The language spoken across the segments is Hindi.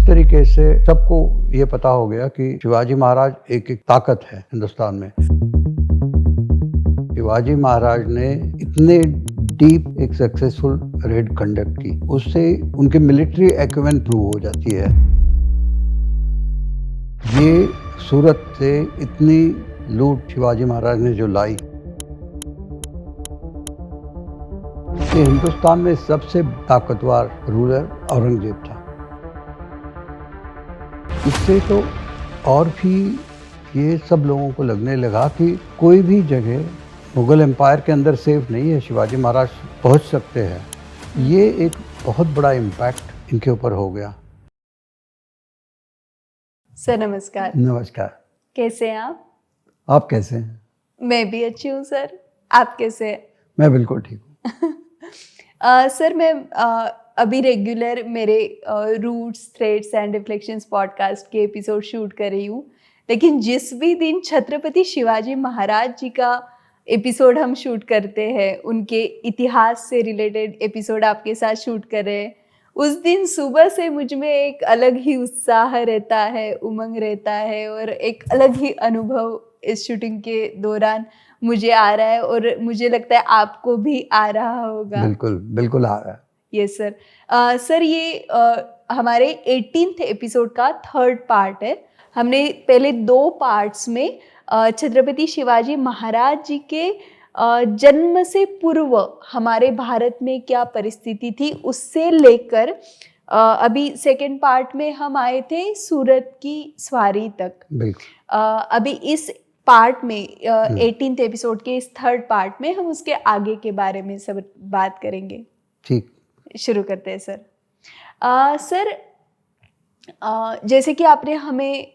तरीके से सबको ये पता हो गया कि शिवाजी महाराज एक ताकत है हिंदुस्तान में। शिवाजी महाराज ने इतने डीप एक सक्सेसफुल रेड कंडक्ट की, उससे उनके मिलिट्री एक्विपमेंट प्रूव हो जाती है। ये सूरत से इतनी लूट शिवाजी महाराज ने जो लाई, ये हिंदुस्तान में सबसे ताकतवर रूलर औरंगजेब था। इससे तो और भी ये सब लोगों को लगने लगा कि कोई भी जगह मुगल एम्पायर के अंदर सेफ नहीं है, शिवाजी महाराज पहुंच सकते हैं। ये एक बहुत बड़ा इम्पैक्ट इनके ऊपर हो गया। सर नमस्कार। नमस्कार। कैसे हैं आप कैसे हैं? मैं भी अच्छी हूँ सर, आप कैसे हैं? मैं बिल्कुल ठीक हूँ। सर मैं अभी रेगुलर मेरे roots threads and reflections podcast के एपिसोड शूट कर रही हूँ, लेकिन जिस भी दिन छत्रपति शिवाजी महाराज जी का एपिसोड हम शूट करते हैं, उनके इतिहास से रिलेटेड एपिसोड आपके साथ शूट कर रहे हैं, उस दिन सुबह से मुझ में एक अलग ही उत्साह रहता है, उमंग रहता है और एक अलग ही अनुभव इस शूटिंग के दौरान मुझे आ रहा है और मुझे लगता है आपको भी आ रहा होगा। बिल्कुल बिल्कुल आ रहा है। Yes sir. सर ये हमारे 18th एपिसोड का थर्ड पार्ट है। हमने पहले 2 पार्ट्स में छत्रपति शिवाजी महाराज जी के जन्म से पूर्व हमारे भारत में क्या परिस्थिति थी उससे लेकर अभी सेकेंड पार्ट में हम आए थे सूरत की सवारी तक। बिल्कुल। अभी इस पार्ट में 18th एपिसोड के इस थर्ड पार्ट में हम उसके आगे के बारे में सब बात करेंगे। ठीक, शुरू करते हैं सर। सर जैसे कि आपने हमें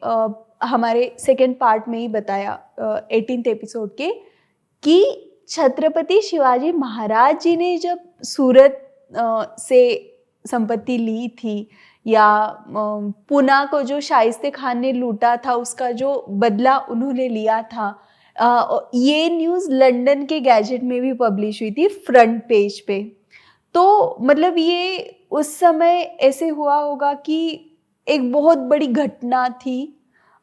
हमारे सेकेंड पार्ट में ही बताया 18th एपिसोड के कि छत्रपति शिवाजी महाराज जी ने जब सूरत से संपत्ति ली थी या पूना को जो शाइस्ते खान ने लूटा था उसका जो बदला उन्होंने लिया था, ये न्यूज़ लंदन के गैजेट में भी पब्लिश हुई थी फ्रंट पेज पे। तो मतलब ये उस समय ऐसे हुआ होगा कि एक बहुत बड़ी घटना थी,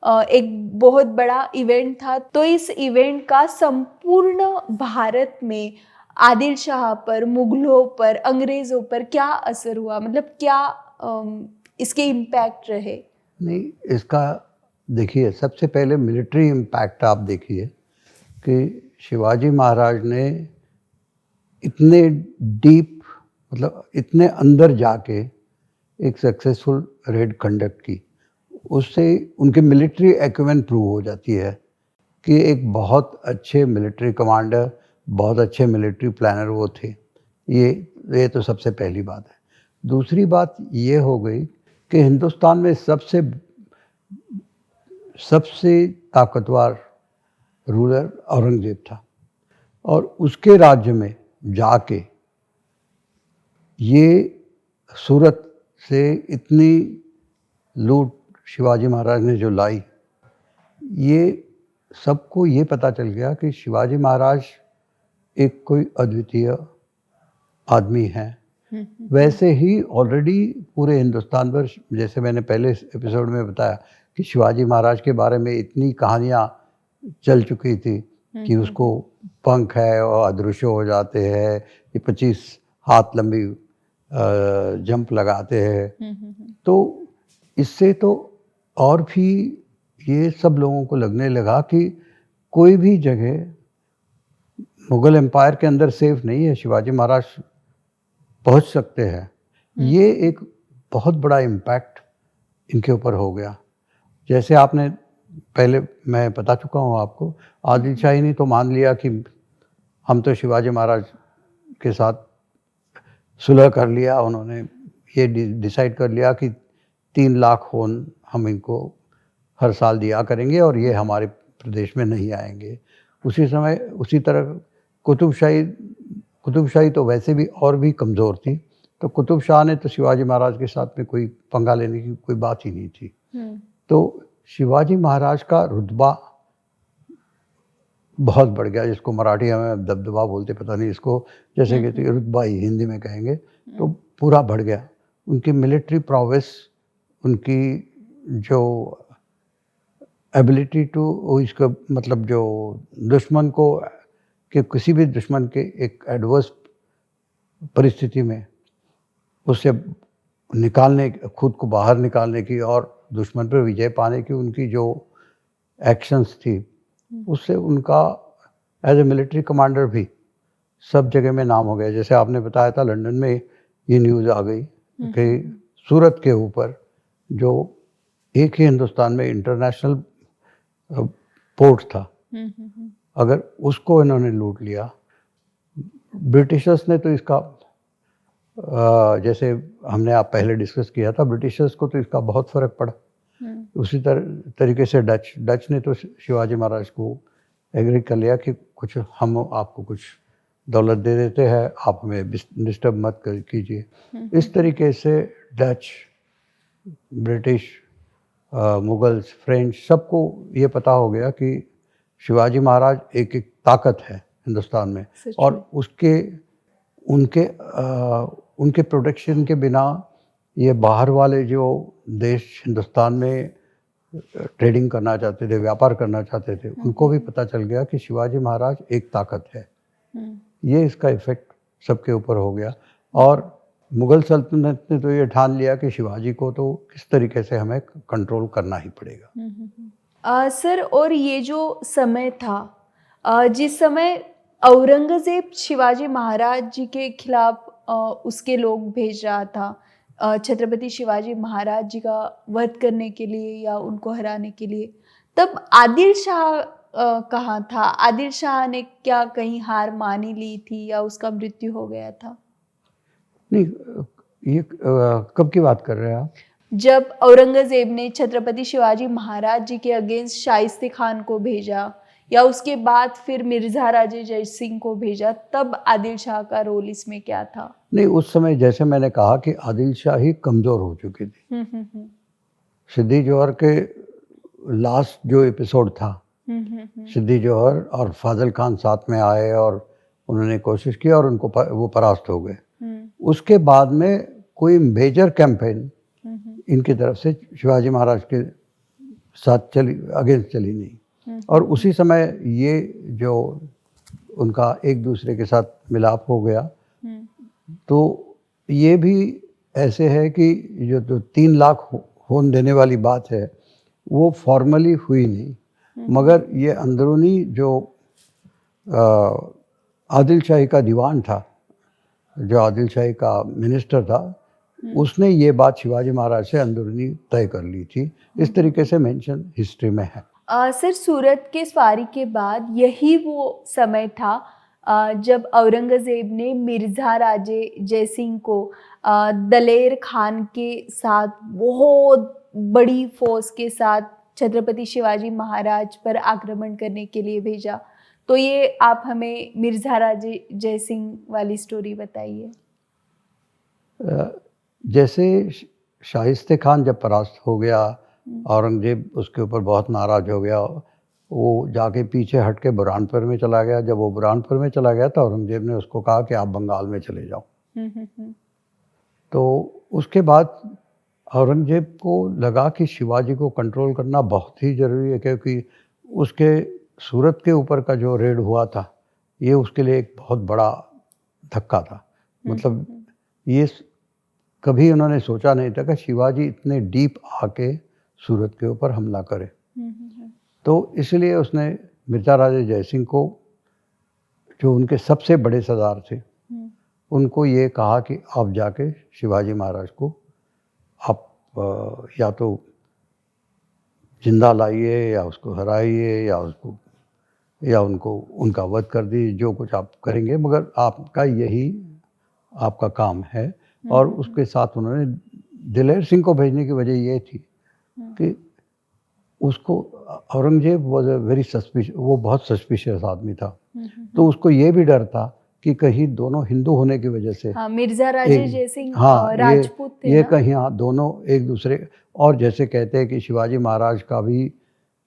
एक बहुत बड़ा इवेंट था। तो इस इवेंट का संपूर्ण भारत में आदिल शाह पर, मुगलों पर, अंग्रेज़ों पर क्या असर हुआ, मतलब क्या इसके इम्पैक्ट रहे? नहीं, इसका देखिए सबसे पहले मिलिट्री इम्पैक्ट आप देखिए कि शिवाजी महाराज ने इतने डीप, मतलब इतने अंदर जाके एक सक्सेसफुल रेड कंडक्ट की, उससे उनके मिलिट्री एक्विपमेंट प्रूव हो जाती है कि एक बहुत अच्छे मिलिट्री कमांडर, बहुत अच्छे मिलिट्री प्लानर वो थे। ये तो सबसे पहली बात है। दूसरी बात ये हो गई कि हिंदुस्तान में सबसे ताकतवर रूलर औरंगजेब था और उसके राज्य में जाके ये सूरत से इतनी लूट शिवाजी महाराज ने जो लाई, ये सबको ये पता चल गया कि शिवाजी महाराज एक कोई अद्वितीय आदमी हैं। वैसे ही ऑलरेडी पूरे हिंदुस्तान पर, जैसे मैंने पहले एपिसोड में बताया कि शिवाजी महाराज के बारे में इतनी कहानियाँ चल चुकी थी कि उसको पंख है और अदृश्य हो जाते हैं, ये 25 हाथ लंबी जंप लगाते हैं। तो इससे तो और भी ये सब लोगों को लगने लगा कि कोई भी जगह मुगल एम्पायर के अंदर सेफ नहीं है, शिवाजी महाराज पहुंच सकते हैं। ये एक बहुत बड़ा इम्पैक्ट इनके ऊपर हो गया। जैसे आपने पहले, मैं बता चुका हूँ आपको, आदिल शाही ने तो मान लिया कि हम तो शिवाजी महाराज के साथ सुलह कर लिया। उन्होंने ये डिसाइड कर लिया कि 3 लाख होन हम इनको हर साल दिया करेंगे और ये हमारे प्रदेश में नहीं आएंगे। उसी समय उसी तरह कुतुब शाही तो वैसे भी और भी कमज़ोर थी, तो कुतुब शाह ने तो शिवाजी महाराज के साथ में कोई पंगा लेने की कोई बात ही नहीं थी। तो शिवाजी महाराज का रुतबा बहुत बढ़ गया, जिसको मराठी में दबदबा बोलते, पता नहीं इसको, जैसे कि रुतबा ही हिंदी में कहेंगे, तो पूरा बढ़ गया। उनकी मिलिट्री प्रोवेस उनकी जो एबिलिटी टू, इसका मतलब जो दुश्मन को, कि किसी भी दुश्मन के एक एडवर्स परिस्थिति में उससे निकालने, खुद को बाहर निकालने की और दुश्मन पर विजय पाने की उनकी जो एक्शंस थी, उससे उनका एज ए मिलिट्री कमांडर भी सब जगह में नाम हो गया। जैसे आपने बताया था, लंदन में ये न्यूज़ आ गई कि सूरत के ऊपर, जो एक ही हिंदुस्तान में इंटरनेशनल पोर्ट था, अगर उसको इन्होंने लूट लिया। ब्रिटिशर्स ने तो इसका, जैसे हमने आप पहले डिस्कस किया था, ब्रिटिशर्स को तो इसका बहुत फ़र्क पड़ा। उसी तरीके से डच ने तो शिवाजी महाराज को एग्री कर लिया कि कुछ हम आपको कुछ दौलत दे देते हैं, आप हमें डिस्टर्ब मत कीजिए। इस तरीके से डच, ब्रिटिश, मुगल्स, फ्रेंच, सबको ये पता हो गया कि शिवाजी महाराज एक ताकत है हिंदुस्तान में, और उनके प्रोटेक्शन के बिना ये बाहर वाले जो देश हिंदुस्तान में ट्रेडिंग करना चाहते थे, व्यापार करना चाहते थे, उनको भी पता चल गया कि शिवाजी महाराज एक ताकत है। ये इसका इफेक्ट सबके ऊपर हो गया, और मुगल सल्तनत ने तो ये ठान लिया कि शिवाजी को तो किस तरीके से हमें कंट्रोल करना ही पड़ेगा। सर, और ये जो समय था, जिस समय औरंगजेब शिवाजी महाराज जी के खिलाफ उसके लोग भेज रहा था, छत्रपति शिवाजी महाराज जी का वध करने के लिए या उनको हराने के लिए, तब आदिल शाह कहाँ था? आदिल शाह ने क्या कहीं हार मानी ली थी या उसका मृत्यु हो गया था? नहीं, ये कब की बात कर रहे हैं आप? जब औरंगजेब ने छत्रपति शिवाजी महाराज जी के अगेंस्ट शाइस्ते खान को भेजा, या उसके बाद फिर मिर्ज़ा राजे जय सिंह को भेजा, तब आदिल शाह का रोल इसमें क्या था? नहीं, उस समय जैसे मैंने कहा कि आदिल शाह ही कमज़ोर हो चुकी थी। सिद्दी जोहर के लास्ट जो एपिसोड था, सिद्दी जोहर और फाजिल खान साथ में आए और उन्होंने कोशिश की और उनको वो परास्त हो गए। उसके बाद में कोई मेजर कैंपेन इनकी तरफ से शिवाजी महाराज के साथ अगेंस्ट चली नहीं। और उसी समय ये जो उनका एक दूसरे के साथ मिलाप हो गया, तो ये भी ऐसे है कि जो 3 लाख होने देने वाली बात है, वो फॉर्मली हुई नहीं, मगर ये अंदरूनी जो आदिल शाही का दीवान था, जो आदिल शाही का मिनिस्टर था, उसने ये बात शिवाजी महाराज से अंदरूनी तय कर ली थी। इस तरीके से मेंशन हिस्ट्री में है। सर, सूरत के स्वारी के बाद यही वो समय था जब औरंगजेब ने मिर्ज़ा राजे जय सिंह को दलेर खान के साथ बहुत बड़ी फोर्स के साथ छत्रपति शिवाजी महाराज पर आक्रमण करने के लिए भेजा। तो ये आप हमें मिर्ज़ा राजे जय सिंह वाली स्टोरी बताइए। जैसे शाइस्ते खान जब परास्त हो गया, औरंगजेब उसके ऊपर बहुत नाराज़ हो गया, वो जाके पीछे हट के बुरहानपुर में चला गया। जब वो बुरहानपुर में चला गया तो औरंगजेब ने उसको कहा कि आप बंगाल में चले जाओ। तो उसके बाद औरंगजेब को लगा कि शिवाजी को कंट्रोल करना बहुत ही ज़रूरी है, क्योंकि उसके सूरत के ऊपर का जो रेड हुआ था, ये उसके लिए एक बहुत बड़ा धक्का था। मतलब ये कभी उन्होंने सोचा नहीं था कि शिवाजी इतने डीप आके सूरत के ऊपर हमला करे। तो इसलिए उसने मिर्ज़ा राजे जय सिंह को, जो उनके सबसे बड़े सरदार थे, उनको ये कहा कि आप जाके शिवाजी महाराज को आप या तो जिंदा लाइए या उसको हराइए या उनको उनका वध कर दीजिए, जो कुछ आप करेंगे, मगर आपका यही आपका काम है। और उसके साथ उन्होंने दिलेर सिंह को भेजने की वजह ये थी कि उसको Aurangzeb was a very suspicious, वो बहुत सस्पिशियस आदमी था। तो उसको ये भी डर था कि कहीं दोनों हिंदू होने की वजह से, मिर्ज़ा राजे जय सिंह राजपूत थे ये कहीं दोनों एक दूसरे, और जैसे कहते हैं कि शिवाजी महाराज का भी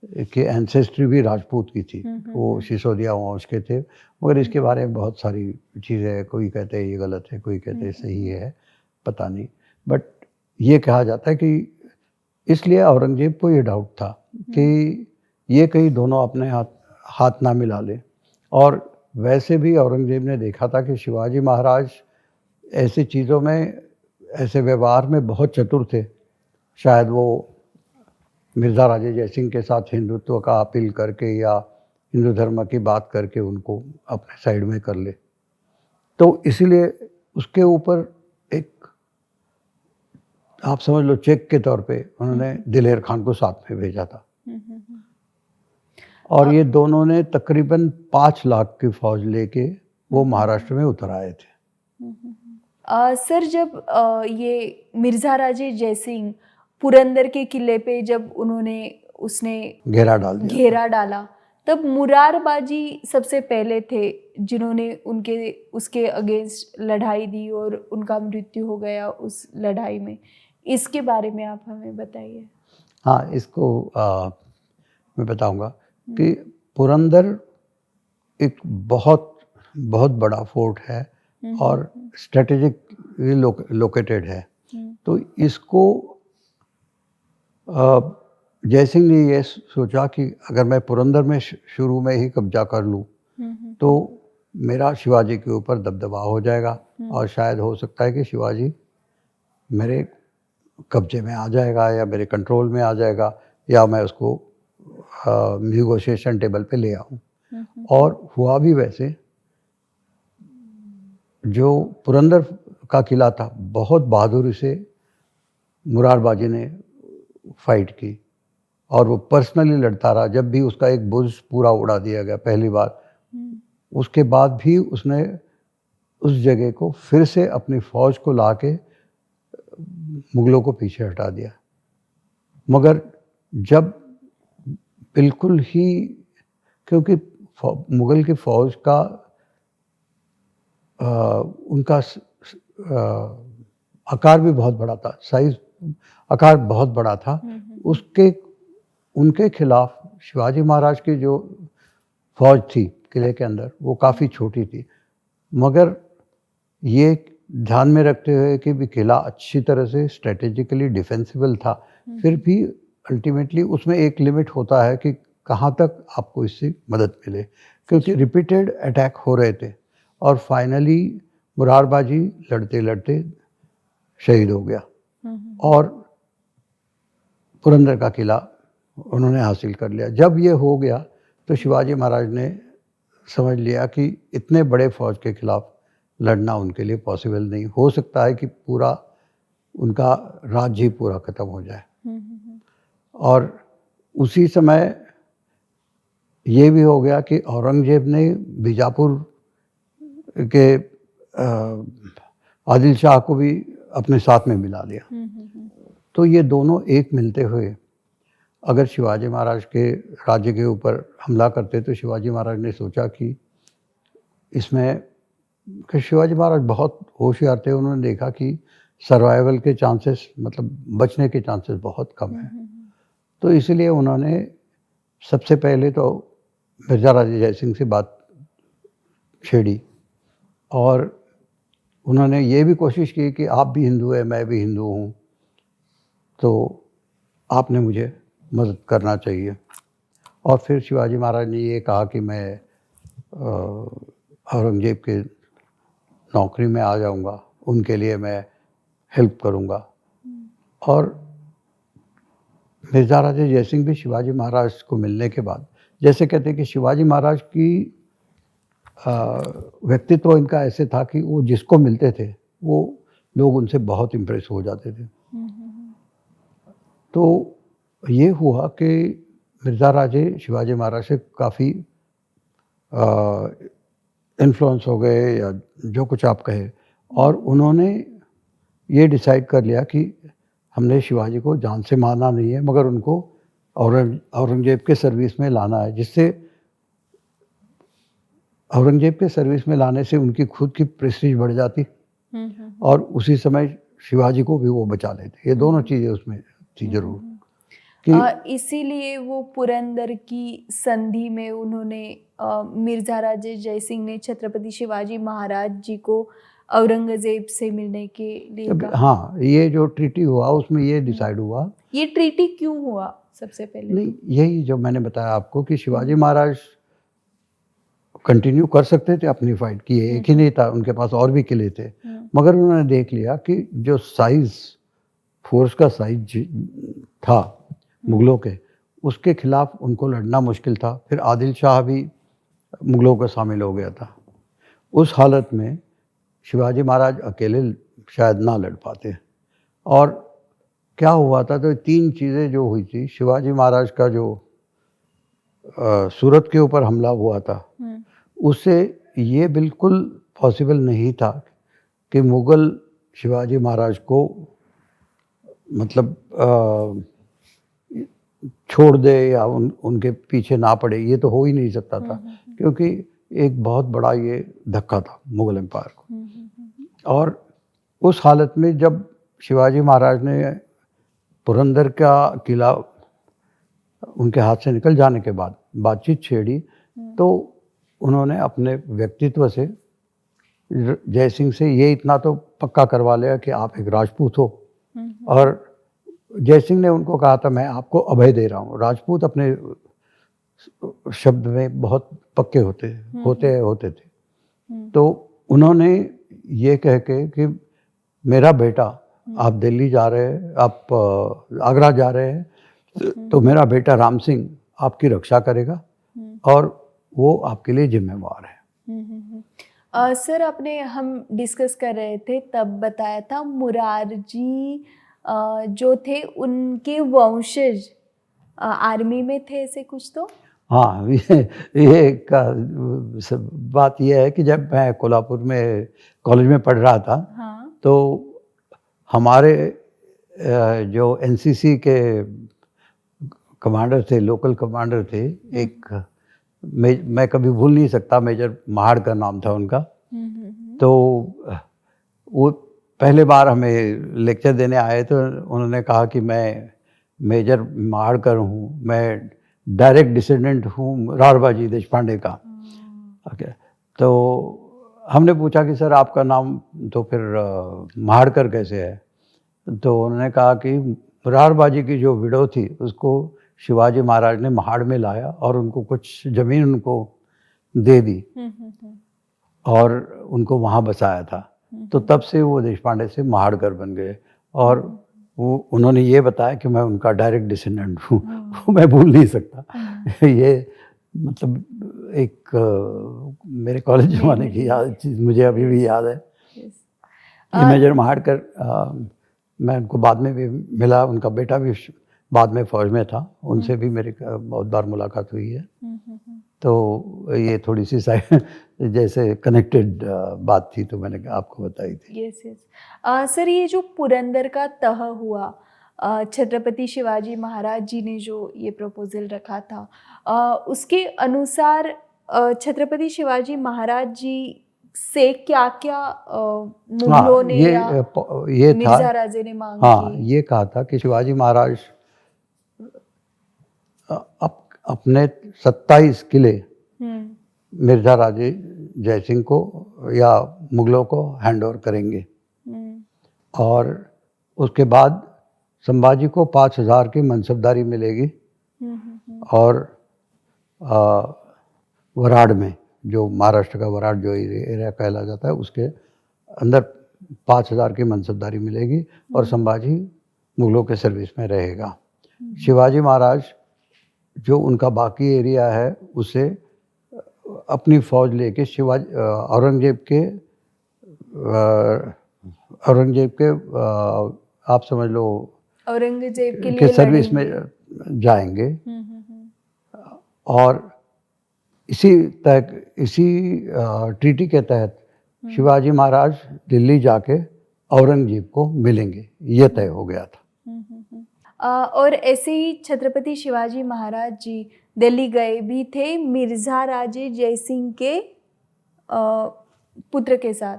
के एंसेस्ट्री भी राजपूत की थी, वो सिसोदिया वंश के थे। मगर इसके बारे में बहुत सारी चीज़ें हैं, कोई कहते हैं ये गलत है, कोई कहते हैं सही है, पता नहीं। बट ये कहा जाता है कि इसलिए औरंगजेब को ये डाउट था कि ये कहीं दोनों अपने हाथ ना मिला ले। और वैसे भी औरंगजेब ने देखा था कि शिवाजी महाराज ऐसी चीज़ों में, ऐसे व्यवहार में बहुत चतुर थे। शायद वो मिर्ज़ा राजे जयसिंह के साथ हिंदुत्व का अपील करके या हिंदू धर्म की बात करके उनको अपने साइड में कर ले। तो इसीलिए उसके ऊपर एक, आप समझ लो, चेक के तौर पे उन्होंने दिलेर खान को साथ में भेजा था। और ये दोनों ने तकरीबन 5 लाख की फौज लेके वो महाराष्ट्र में उतर आए थे। सर, जब ये मिर्ज़ा राजे जयसिंह पुरंदर के किले पे जब उसने घेरा डाला, तब मुरारबाजी सबसे पहले थे जिन्होंने उसके अगेंस्ट लड़ाई दी और उनका मृत्यु हो गया उस लड़ाई में। इसके बारे में आप हमें बताइए। हाँ, इसको मैं बताऊंगा कि पुरंदर एक बहुत बहुत बड़ा फोर्ट है और स्ट्रेटेजिकली लोकेटेड है। तो इसको जयसिंह ने ये सोचा कि अगर मैं पुरंदर में शुरू में ही कब्जा कर लूँ तो मेरा शिवाजी के ऊपर दबदबा हो जाएगा और शायद हो सकता है कि शिवाजी मेरे कब्जे में आ जाएगा या मेरे कंट्रोल में आ जाएगा या मैं उसको निगोशिएशन टेबल पे ले आऊँ। और हुआ भी वैसे। जो पुरंदर का किला था, बहुत बहादुरी से मुरारबाजी ने फाइट की और वो पर्सनली लड़ता रहा। जब भी उसका एक बुर्ज पूरा उड़ा दिया गया पहली बार, उसके बाद भी उसने उस जगह को फिर से अपनी फौज को लाके मुगलों को पीछे हटा दिया। मगर जब बिल्कुल ही, क्योंकि मुगल की फौज का उनका आकार भी बहुत बड़ा था, आकार बहुत बड़ा था। उनके खिलाफ शिवाजी महाराज की जो फौज थी किले के अंदर, वो काफ़ी छोटी थी। मगर ये ध्यान में रखते हुए कि भी किला अच्छी तरह से स्ट्रेटेजिकली डिफेंसिबल था, फिर भी अल्टीमेटली उसमें एक लिमिट होता है कि कहाँ तक आपको इससे मदद मिले, क्योंकि रिपीटेड अटैक हो रहे थे। और फाइनली मुरारबाजी लड़ते लड़ते शहीद हो गया और पुरंदर का किला उन्होंने हासिल कर लिया। जब ये हो गया तो शिवाजी महाराज ने समझ लिया कि इतने बड़े फौज के खिलाफ लड़ना उनके लिए पॉसिबल नहीं। हो सकता है कि पूरा उनका राज्य ही पूरा ख़त्म हो जाए। और उसी समय ये भी हो गया कि औरंगजेब ने बीजापुर के आदिल शाह को भी अपने साथ में मिला लिया। तो ये दोनों एक मिलते हुए अगर शिवाजी महाराज के राज्य के ऊपर हमला करते तो शिवाजी महाराज ने सोचा कि इसमें, कि शिवाजी महाराज बहुत होशियार थे। उन्होंने देखा कि सर्वाइवल के चांसेस, मतलब बचने के चांसेस बहुत कम हैं। तो इसलिए उन्होंने सबसे पहले तो मिर्ज़ा राजे जयसिंह से बात छेड़ी और उन्होंने ये भी कोशिश की कि आप भी हिंदू हैं, मैं भी हिंदू हूँ, तो आपने मुझे मदद करना चाहिए। और फिर शिवाजी महाराज ने ये कहा कि मैं औरंगजेब के नौकरी में आ जाऊंगा, उनके लिए मैं हेल्प करूंगा। और मिर्ज़ा राजे जयसिंह भी शिवाजी महाराज को मिलने के बाद, जैसे कहते हैं कि शिवाजी महाराज की व्यक्तित्व इनका ऐसे था कि वो जिसको मिलते थे वो लोग उनसे बहुत इम्प्रेस हो जाते थे। तो ये हुआ कि मिर्ज़ा राजे शिवाजी महाराज से काफ़ी इन्फ्लुएंस हो गए या जो कुछ आप कहे, और उन्होंने ये डिसाइड कर लिया कि हमने शिवाजी को जान से मारना नहीं है, मगर उनको औरंगजेब के सर्विस में लाना है, जिससे औरंगजेब के सर्विस में लाने से उनकी खुद की प्रेस्टीज बढ़ जाती और उसी समय शिवाजी को भी वो बचा लेते। ये दोनों चीज़ें उसमें थी जरूर कि इसीलिए वो पुरंदर की संधि में उन्होंने मिर्ज़ा राजे जयसिंह ने छत्रपति शिवाजी महाराज जी को औरंगजेब से मिलने के लिए कहा। हाँ, ये जो ट्रीटी हुआ उसमें ये डिसाइड हुआ ये ट्रीटी क्यों हुआ सबसे पहले? नहीं, यही जो मैंने बताया आपको कि शिवाजी महाराज कंटिन्यू कर सकते थे अपनी फाइट की, एक ही नहीं था, उनके पास और भी किले थे, मगर उन्होंने देख लिया कि जो साइज, फोर्स का साइज था मुगलों के, उसके खिलाफ उनको लड़ना मुश्किल था। फिर आदिल शाह भी मुगलों का शामिल हो गया था। उस हालत में शिवाजी महाराज अकेले शायद ना लड़ पाते। और क्या हुआ था, तो 3 चीज़ें जो हुई थी, शिवाजी महाराज का जो सूरत के ऊपर हमला हुआ था, उससे ये बिल्कुल पॉसिबल नहीं था कि मुग़ल शिवाजी महाराज को मतलब छोड़ दे या उनके पीछे ना पड़े, ये तो हो ही नहीं सकता था, क्योंकि एक बहुत बड़ा ये धक्का था मुग़ल एम्पायर को। और उस हालत में जब शिवाजी महाराज ने पुरंदर का किला उनके हाथ से निकल जाने के बाद बातचीत छेड़ी, तो उन्होंने अपने व्यक्तित्व से जय सिंह से ये इतना तो पक्का करवा लिया कि आप एक राजपूत हो। और जय सिंह ने उनको कहा था, मैं आपको अभय दे रहा हूँ। राजपूत अपने शब्द में बहुत पक्के होते थे। तो उन्होंने ये कह के कि मेरा बेटा, आप दिल्ली जा रहे हैं, आप आगरा जा रहे हैं, तो मेरा बेटा राम सिंह आपकी रक्षा करेगा और वो आपके लिए जिम्मेवार है। सर, आपने, हम डिस्कस कर रहे थे तब बताया था मुरारजी जो थे उनके वंशज आर्मी में थे, ऐसे कुछ तो? हाँ, ये बात यह है कि जब मैं कोल्हापुर में कॉलेज में पढ़ रहा था, हाँ, तो हमारे जो एनसीसी के कमांडर थे, लोकल कमांडर थे, एक मैं कभी भूल नहीं सकता, मेजर महाड़ का नाम था उनका। तो वो पहले बार हमें लेक्चर देने आए, तो उन्होंने कहा कि मैं मेजर महाड़कर हूँ, मैं डायरेक्ट डिसेंडेंट हूँ रारबाजी देशपांडे का। ओके, तो हमने पूछा कि सर आपका नाम तो फिर महाड़कर कैसे है? तो उन्होंने कहा कि रारबाजी की जो विडो थी उसको शिवाजी महाराज ने महाड़ में लाया और उनको कुछ ज़मीन उनको दे दी और उनको वहाँ बसाया था। तो तब से वो देशपांडे से महाड़कर बन गए। और वो उन्होंने ये बताया कि मैं उनका डायरेक्ट डिसेंडेंट हूँ। वो मैं भूल नहीं सकता। ये मतलब एक मेरे कॉलेज जमाने की याद चीज़ मुझे अभी भी याद है। ये मेजर महाड़कर, मैं उनको बाद में भी मिला, उनका बेटा भी बाद में फौज में था, उनसे भी मेरी बहुत बार मुलाकात हुई है। तो ये थोड़ी सी जैसे कनेक्टेड बात थी, तो मैंने आपको बताई थी। Yes yes. सर, ये जो पुरंदर का तह हुआ, छत्रपति शिवाजी महाराज जी ने जो ये प्रपोजल रखा था, उसके अनुसार छत्रपति शिवाजी महाराज जी से क्या क्या मुगलों ने या मिर्जा राजे ने मांग की? ये कहा था कि शिवाजी महाराज अपने 27 किले मिर्जा राजे जय सिंह को या मुगलों को हैंड ओवर करेंगे। और उसके बाद संभाजी को 5000 की मनसबदारी मिलेगी। और वराड़ में, जो महाराष्ट्र का वराड़ जो एरिया कहला जाता है, उसके अंदर 5000 की मनसबदारी मिलेगी और संभाजी मुगलों के सर्विस में रहेगा। शिवाजी महाराज जो उनका बाकी एरिया है उसे अपनी फौज लेके औरंगजेब के आप समझ लो औरंगजेब के लिए सर्विस में जाएंगे। और इसी ट्रीटी के तहत शिवाजी महाराज दिल्ली जाके औरंगजेब को मिलेंगे, ये तय हो गया था। और ऐसे ही छत्रपति शिवाजी महाराज जी दिल्ली गए भी थे मिर्जा राजे जय सिंह के पुत्र के साथ।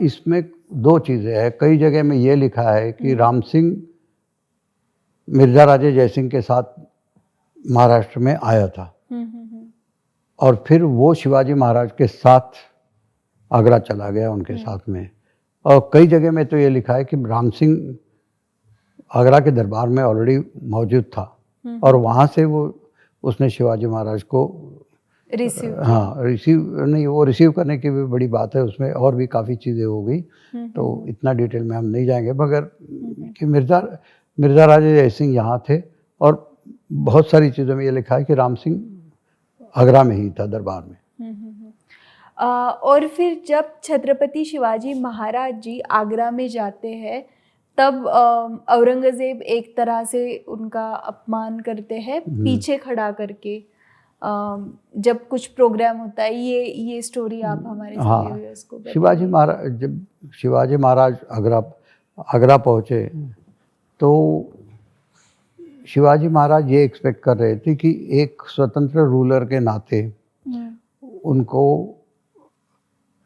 इसमें 2 चीज़ें हैं। कई जगह में ये लिखा है कि राम सिंह मिर्जा राजे जय सिंह के साथ महाराष्ट्र में आया था और फिर वो शिवाजी महाराज के साथ आगरा चला गया उनके साथ में। और कई जगह में तो ये लिखा है कि राम सिंह आगरा के दरबार में ऑलरेडी मौजूद था और वहाँ से वो उसने शिवाजी महाराज को रिसीव रिसीव नहीं, वो रिसीव करने की भी बड़ी बात है, उसमें और भी काफ़ी चीज़ें हो गई, तो इतना डिटेल में हम नहीं जाएंगे, मगर कि मिर्ज़ा राजा जय सिंह यहाँ थे और बहुत सारी चीज़ों में ये लिखा है कि राम सिंह आगरा में ही था दरबार में। और फिर जब छत्रपति शिवाजी महाराज जी आगरा में जाते हैं तब औरंगज़ेब एक तरह से उनका अपमान करते हैं पीछे खड़ा करके, जब कुछ प्रोग्राम होता है। ये स्टोरी आप हमारे साथ व्यूअर्स को बताइए। शिवाजी महाराज, जब शिवाजी महाराज आगरा पहुँचे तो शिवाजी महाराज ये एक्सपेक्ट कर रहे थे कि एक स्वतंत्र रूलर के नाते उनको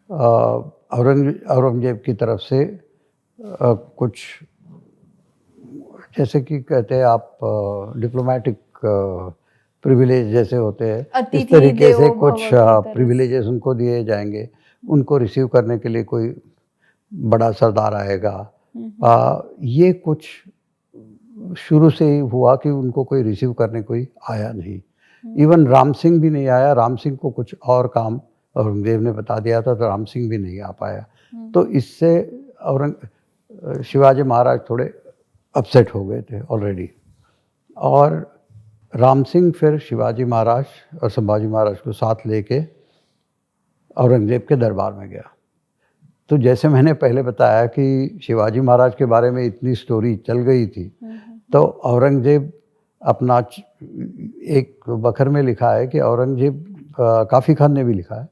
औरंगजेब की तरफ से कुछ, जैसे कि कहते हैं आप डिप्लोमेटिक प्रिविलेज जैसे होते हैं, इस तरीके से कुछ प्रिविलेजेस उनको दिए जाएंगे, उनको रिसीव करने के लिए कोई बड़ा सरदार आएगा। ये कुछ शुरू से ही हुआ कि उनको कोई रिसीव करने कोई आया नहीं। इवन राम सिंह भी नहीं आया। राम सिंह को कुछ और काम औरंगजेब ने बता दिया था, तो राम सिंह भी नहीं आ पाया। तो इससे शिवाजी महाराज थोड़े अपसेट हो गए थे ऑलरेडी, और राम सिंह फिर शिवाजी महाराज और संभाजी महाराज को साथ लेके औरंगजेब के दरबार में गया। तो जैसे मैंने पहले बताया कि शिवाजी महाराज के बारे में इतनी स्टोरी चल गई थी, तो औरंगजेब अपना एक बखर में लिखा है कि औरंगजेब, काफ़ी खान ने भी लिखा है,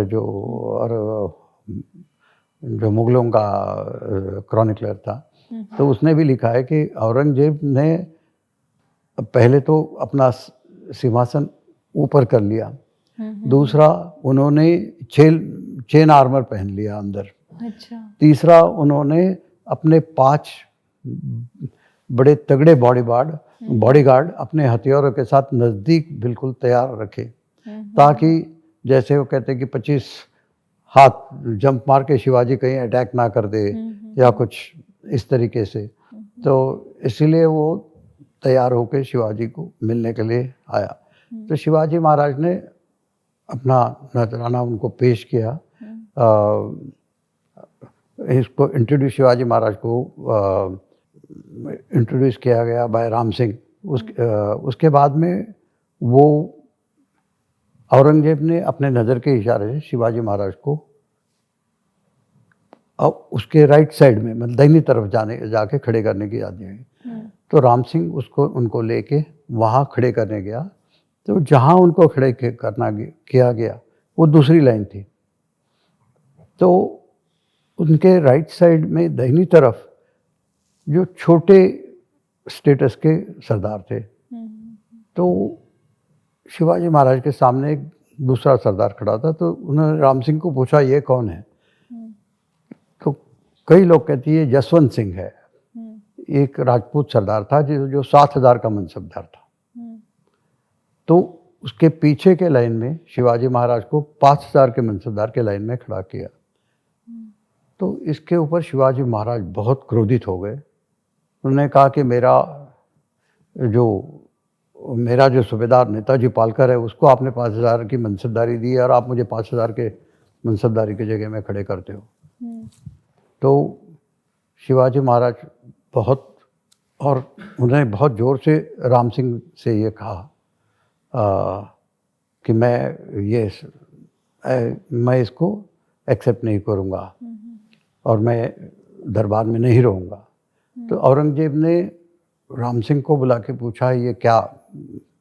जो मुगलों का क्रॉनिकलर था, तो उसने भी लिखा है कि औरंगजेब ने पहले तो अपना सिंहासन ऊपर कर लिया, दूसरा उन्होंने चेन आर्मर पहन लिया अंदर, अच्छा, तीसरा उन्होंने अपने 5 बड़े तगड़े बॉडीगार्ड अपने हथियारों के साथ नज़दीक बिल्कुल तैयार रखे, ताकि जैसे वो कहते हैं कि 25 हाथ जंप मार के शिवाजी कहीं अटैक ना कर दे या कुछ इस तरीके से। तो इसीलिए वो तैयार होकर शिवाजी को मिलने के लिए आया। तो शिवाजी महाराज ने अपना नजराना उनको पेश किया। इसको इंट्रोड्यूस, शिवाजी महाराज को इंट्रोड्यूस किया गया बाय राम सिंह। उसके बाद में वो औरंगजेब ने अपने नज़र के इशारे से शिवाजी महाराज को उसके राइट साइड में, मतलब दाहिनी तरफ जाके खड़े करने की आज्ञा दी। तो राम सिंह उनको लेके वहाँ खड़े करने गया। तो जहाँ उनको खड़े किया गया वो दूसरी लाइन थी। तो उनके राइट साइड में दाहिनी तरफ जो छोटे स्टेटस के सरदार थे, तो शिवाजी महाराज के सामने एक दूसरा सरदार खड़ा था। तो उन्होंने राम सिंह को पूछा, ये कौन है? तो कई लोग कहते हैं ये जसवंत सिंह है, एक राजपूत सरदार था जो 7,000 का मनसबदार था। तो उसके पीछे के लाइन में शिवाजी महाराज को 5,000 के मनसबदार के लाइन में खड़ा किया। तो इसके ऊपर शिवाजी महाराज बहुत क्रोधित हो गए। उन्होंने कहा कि मेरा जो सूबेदार नेताजी पालकर है, उसको आपने 5,000 की मनसबदारी दी और आप मुझे 5,000 के मनसबदारी की जगह में खड़े करते हो। तो शिवाजी महाराज और उन्होंने बहुत ज़ोर से राम सिंह से ये कहा कि मैं इसको एक्सेप्ट नहीं करूँगा और मैं दरबार में नहीं रहूँगा। तो औरंगजेब ने राम सिंह को बुला के पूछा, ये क्या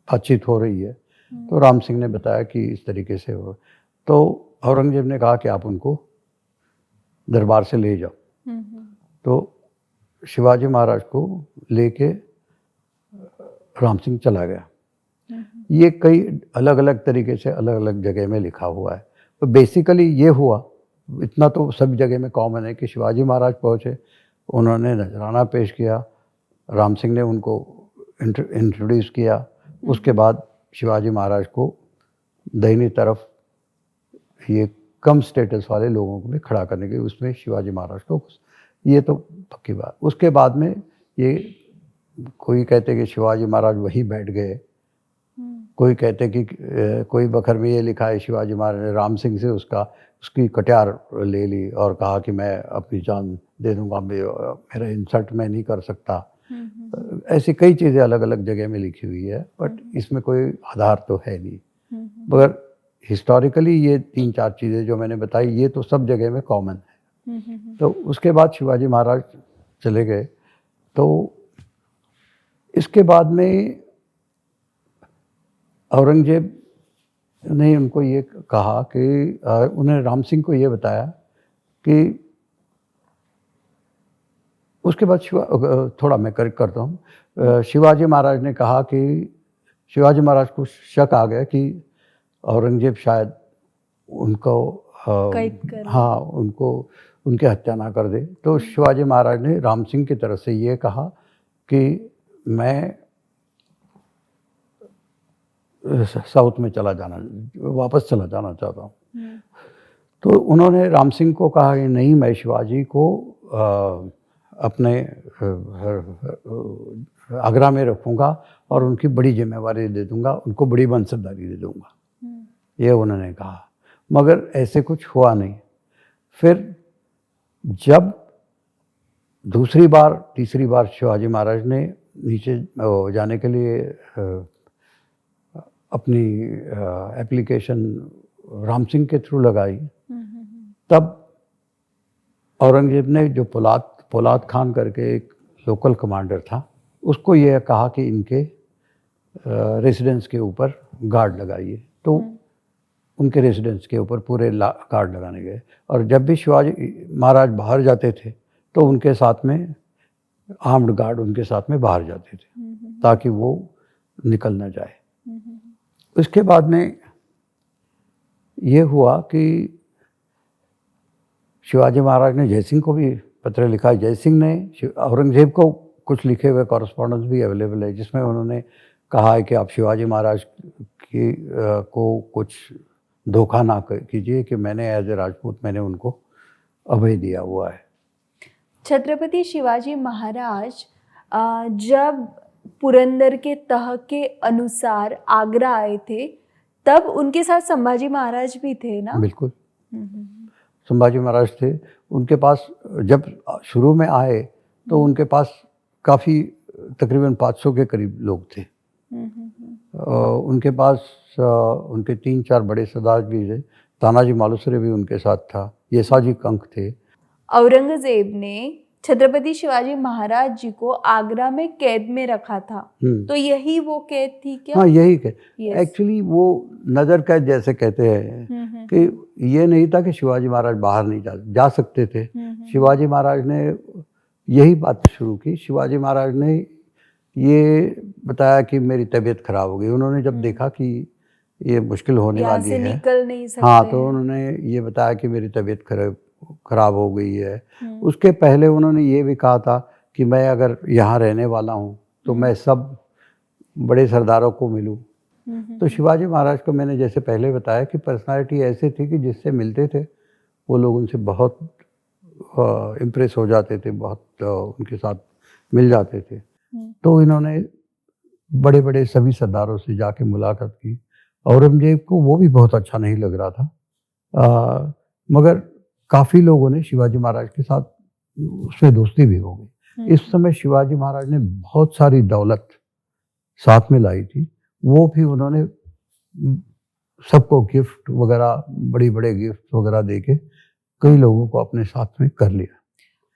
बातचीत हो रही है? तो राम सिंह ने बताया कि इस तरीके से हो। तो औरंगजेब ने कहा कि आप उनको दरबार से ले जाओ। तो शिवाजी महाराज को लेके राम सिंह चला गया। ये कई अलग अलग तरीके से अलग अलग जगह में लिखा हुआ है। तो बेसिकली ये हुआ, इतना तो सभी जगह में कॉमन है कि शिवाजी महाराज पहुँचे, उन्होंने नजराना पेश किया, राम सिंह ने उनको इंट्रोड्यूस किया। उसके बाद शिवाजी महाराज को दाहिनी तरफ ये कम स्टेटस वाले लोगों को भी खड़ा करने के, उसमें शिवाजी महाराज को, ये तो पक्की बात। उसके बाद में ये कोई कहते कि शिवाजी महाराज वहीं बैठ गए, कोई कहते कि कोई बखर में ये लिखा है शिवाजी महाराज ने राम सिंह से उसकी कटियार ले ली और कहा कि मैं अपनी जान दे दूंगा, मेरा इंसल्ट मैं नहीं कर सकता। ऐसी कई चीज़ें अलग अलग जगह में लिखी हुई है, बट इसमें कोई आधार तो है नहीं। मगर हिस्टोरिकली ये 3-4 चीज़ें जो मैंने बताई ये तो सब जगह में कॉमन है। तो उसके बाद शिवाजी महाराज चले गए, तो इसके बाद में औरंगजेब ने उनको ये कहा कि उन्हें राम सिंह को ये बताया कि उसके बाद थोड़ा मैं करेक्ट करता हूँ, शिवाजी महाराज ने कहा कि शिवाजी महाराज को शक आ गया कि औरंगजेब शायद उनको हाँ उनको उनकी हत्या ना कर दे। तो शिवाजी महाराज ने राम सिंह की तरफ से ये कहा कि मैं साउथ में वापस चला जाना चाहता हूँ। तो उन्होंने राम सिंह को कहा कि नहीं, मैं शिवाजी को अपने आगरा में रखूँगा और उनकी बड़ी जिम्मेवारी दे दूँगा, उनको बड़ी मनसबदारी दे दूँगा, ये उन्होंने कहा। मगर ऐसे कुछ हुआ नहीं। फिर जब दूसरी बार तीसरी बार शिवाजी महाराज ने नीचे जाने के लिए अपनी एप्लीकेशन राम सिंह के थ्रू लगाई, तब औरंगजेब ने जो पोलाद खान करके एक लोकल कमांडर था, उसको यह कहा कि इनके रेसिडेंस के ऊपर गार्ड लगाइए। तो उनके रेसिडेंस के ऊपर पूरे गार्ड लगाने गए, और जब भी शिवाजी महाराज बाहर जाते थे तो उनके साथ में आर्म्ड गार्ड उनके साथ में बाहर जाते थे ताकि वो निकल ना जाए। उसके बाद में ये हुआ कि शिवाजी महाराज ने जयसिंह को भी पत्र लिखा। जयसिंह ने औरंगजेब को कुछ लिखे हुए कॉरेस्पॉन्डेंस भी अवेलेबल है, जिसमें उन्होंने कहा है कि आप शिवाजी महाराज को कुछ धोखा ना कीजिए कि मैंने एज ए राजपूत मैंने उनको अभय दिया हुआ है। छत्रपति शिवाजी महाराज जब पुरंदर के तह के अनुसार आगरा आए थे, तब उनके साथ संभाजी महाराज भी थे ना? बिल्कुल, संभाजी महाराज थे। उनके पास जब शुरू में आए तो उनके पास काफ़ी तकरीबन 500 के करीब लोग थे। उनके पास उनके 3-4 बड़े सरदार भी थे। तानाजी मालुसरे भी उनके साथ था, येसाजी कंक थे। औरंगजेब ने छत्रपति शिवाजी महाराज जी को आगरा में कैद में रखा था, तो यही वो कैद थी क्या? हाँ, यही कैद। एक्चुअली वो नजर कैद जैसे कहते हैं कि ये नहीं था कि शिवाजी महाराज बाहर नहीं जा सकते थे। शिवाजी महाराज ने यही बात शुरू की। शिवाजी महाराज ने ये बताया कि मेरी तबीयत खराब हो गई। उन्होंने जब देखा कि ये मुश्किल होने वाली है, निकल नहीं सकते, हाँ, तो उन्होंने ये बताया कि मेरी तबीयत खराब हो गई है। उसके पहले उन्होंने ये भी कहा था कि मैं अगर यहाँ रहने वाला हूँ तो मैं सब बड़े सरदारों को मिलूँ। तो शिवाजी महाराज को मैंने जैसे पहले बताया कि पर्सनालिटी ऐसे थी कि जिससे मिलते थे वो लोग उनसे बहुत इम्प्रेस हो जाते थे, बहुत उनके साथ मिल जाते थे। तो इन्होंने बड़े बड़े सभी सरदारों से जाके मुलाकात की। औरंगजेब को वो भी बहुत अच्छा नहीं लग रहा था, मगर काफ़ी लोगों ने शिवाजी महाराज के साथ उसमें दोस्ती भी हो गई। इस समय शिवाजी महाराज ने बहुत सारी दौलत साथ में लाई थी, वो भी उन्होंने सबको गिफ्ट वगैरह, बड़ी बड़े गिफ्ट वगैरह देके कई लोगों को अपने साथ में कर लिया।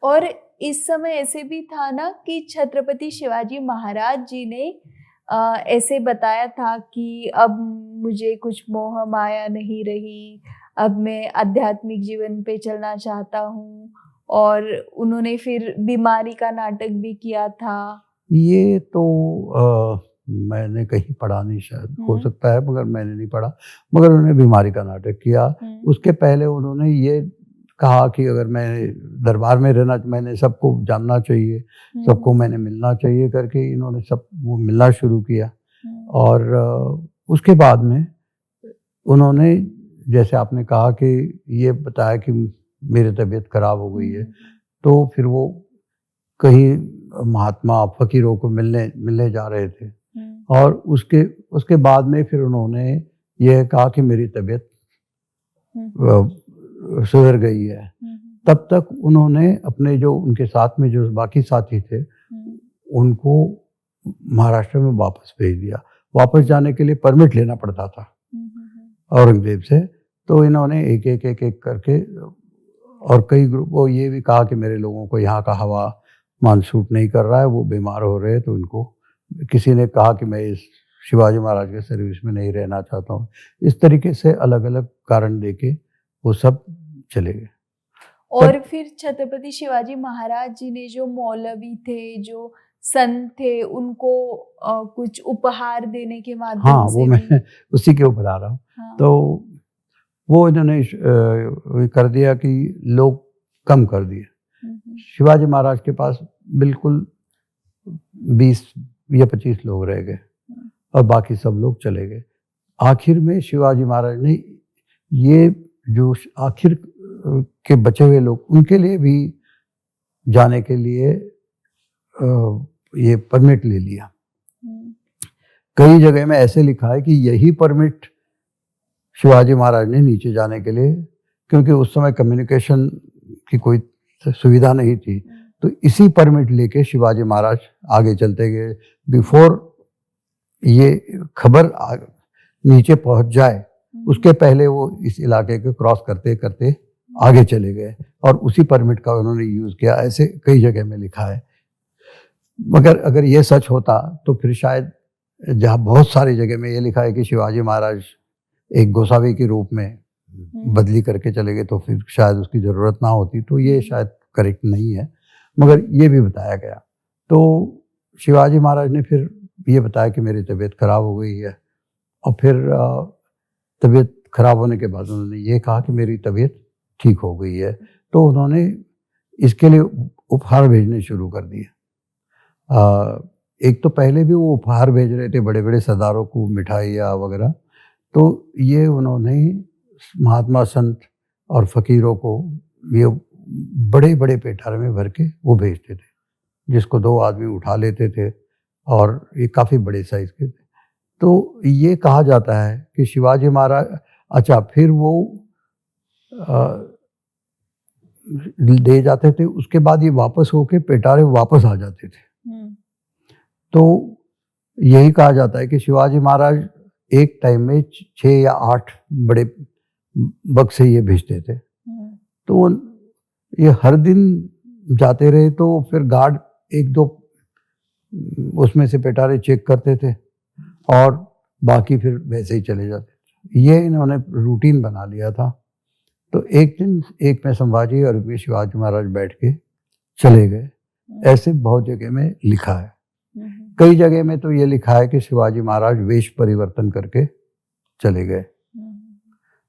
और इस समय ऐसे भी था ना कि छत्रपति शिवाजी महाराज जी ने ऐसे बताया था कि अब मुझे कुछ मोह माया नहीं रही, अब मैं आध्यात्मिक जीवन पे चलना चाहता हूँ, और उन्होंने फिर बीमारी का नाटक भी किया था। ये तो मैंने कहीं पढ़ा नहीं, शायद हो सकता है, मगर मैंने नहीं पढ़ा। मगर उन्होंने बीमारी का नाटक किया। उसके पहले उन्होंने ये कहा कि अगर मैं दरबार में रहना, मैंने सबको जानना चाहिए, सबको मैंने मिलना चाहिए करके इन्होंने सब वो मिलना शुरू किया। और उसके बाद में उन्होंने, जैसे आपने कहा कि ये बताया कि मेरी तबीयत खराब हो गई है, तो फिर वो कहीं महात्मा फकीरों को मिलने जा रहे थे। और उसके बाद में फिर उन्होंने यह कहा कि मेरी तबीयत सुधर गई है। तब तक उन्होंने अपने जो उनके साथ में जो बाकी साथी थे उनको महाराष्ट्र में वापस भेज दिया। वापस जाने के लिए परमिट लेना पड़ता था औरंगजेब से। तो इन्होंने एक एक करके और कई ग्रुप को ये भी कहा कि मेरे लोगों को यहाँ का हवा मान सूट नहीं कर रहा है, वो बीमार हो रहे हैं। तो इनको किसी ने कहा कि मैं इस शिवाजी महाराज के सर्विस में नहीं रहना चाहता हूँ। इस तरीके से अलग अलग कारण देके वो सब चले गए। और फिर छत्रपति शिवाजी महाराज जी ने जो मौलवी थे, जो संत थे, उनको कुछ उपहार देने के माध्यम हाँ, से वो मैं उसी के ऊपर आ रहा हूँ। हाँ। तो वो इन्होंने कर दिया कि लोग कम कर दिए। शिवाजी महाराज के पास बिल्कुल 20 या 25 लोग रह गए और बाकी सब लोग चले गए। आखिर में शिवाजी महाराज ने ये जो आखिर के बचे हुए लोग उनके लिए भी जाने के लिए ये परमिट ले लिया। कई जगह में ऐसे लिखा है कि यही परमिट शिवाजी महाराज ने नीचे जाने के लिए, क्योंकि उस समय कम्युनिकेशन की कोई सुविधा नहीं थी, तो इसी परमिट लेके शिवाजी महाराज आगे चलते गए। बिफोर ये खबर नीचे पहुंच जाए उसके पहले वो इस इलाके को क्रॉस करते करते आगे चले गए और उसी परमिट का उन्होंने यूज किया। ऐसे कई जगह में लिखा है। मगर अगर ये सच होता तो फिर शायद जहाँ बहुत सारी जगह में ये लिखा है कि शिवाजी महाराज एक गोसावी के रूप में बदली करके चले गए, तो फिर शायद उसकी ज़रूरत ना होती। तो ये शायद करेक्ट नहीं है, मगर ये भी बताया गया। तो शिवाजी महाराज ने फिर ये बताया कि मेरी तबीयत खराब हो गई है। और फिर तबीयत खराब होने के बाद उन्होंने ये कहा कि मेरी तबीयत ठीक हो गई है। तो उन्होंने इसके लिए उपहार भेजने शुरू कर दिए। एक तो पहले भी वो उपहार भेज रहे थे बड़े बड़े सरदारों को, मिठाइयाँ वगैरह। तो ये उन्होंने महात्मा संत और फकीरों को ये बड़े बड़े पेटारे में भर के वो भेजते थे, जिसको 2 आदमी उठा लेते थे और ये काफ़ी बड़े साइज के थे। तो ये कहा जाता है कि शिवाजी महाराज फिर वो दे जाते थे, उसके बाद ये वापस होके पेटारे वापस आ जाते थे। तो यही कहा जाता है कि शिवाजी महाराज एक टाइम में 6 या 8 बड़े बक्से ये भेजते थे। तो ये हर दिन जाते रहे, तो फिर गार्ड 1-2 उसमें से पेटारे चेक करते थे और बाकी फिर वैसे ही चले जाते थे। ये इन्होंने रूटीन बना लिया था। तो एक दिन एक में संभाजी और एक में शिवाजी महाराज बैठ के चले गए। ऐसे बहुत जगह में लिखा है। कई जगह में तो ये लिखा है कि शिवाजी महाराज वेश परिवर्तन करके चले गए।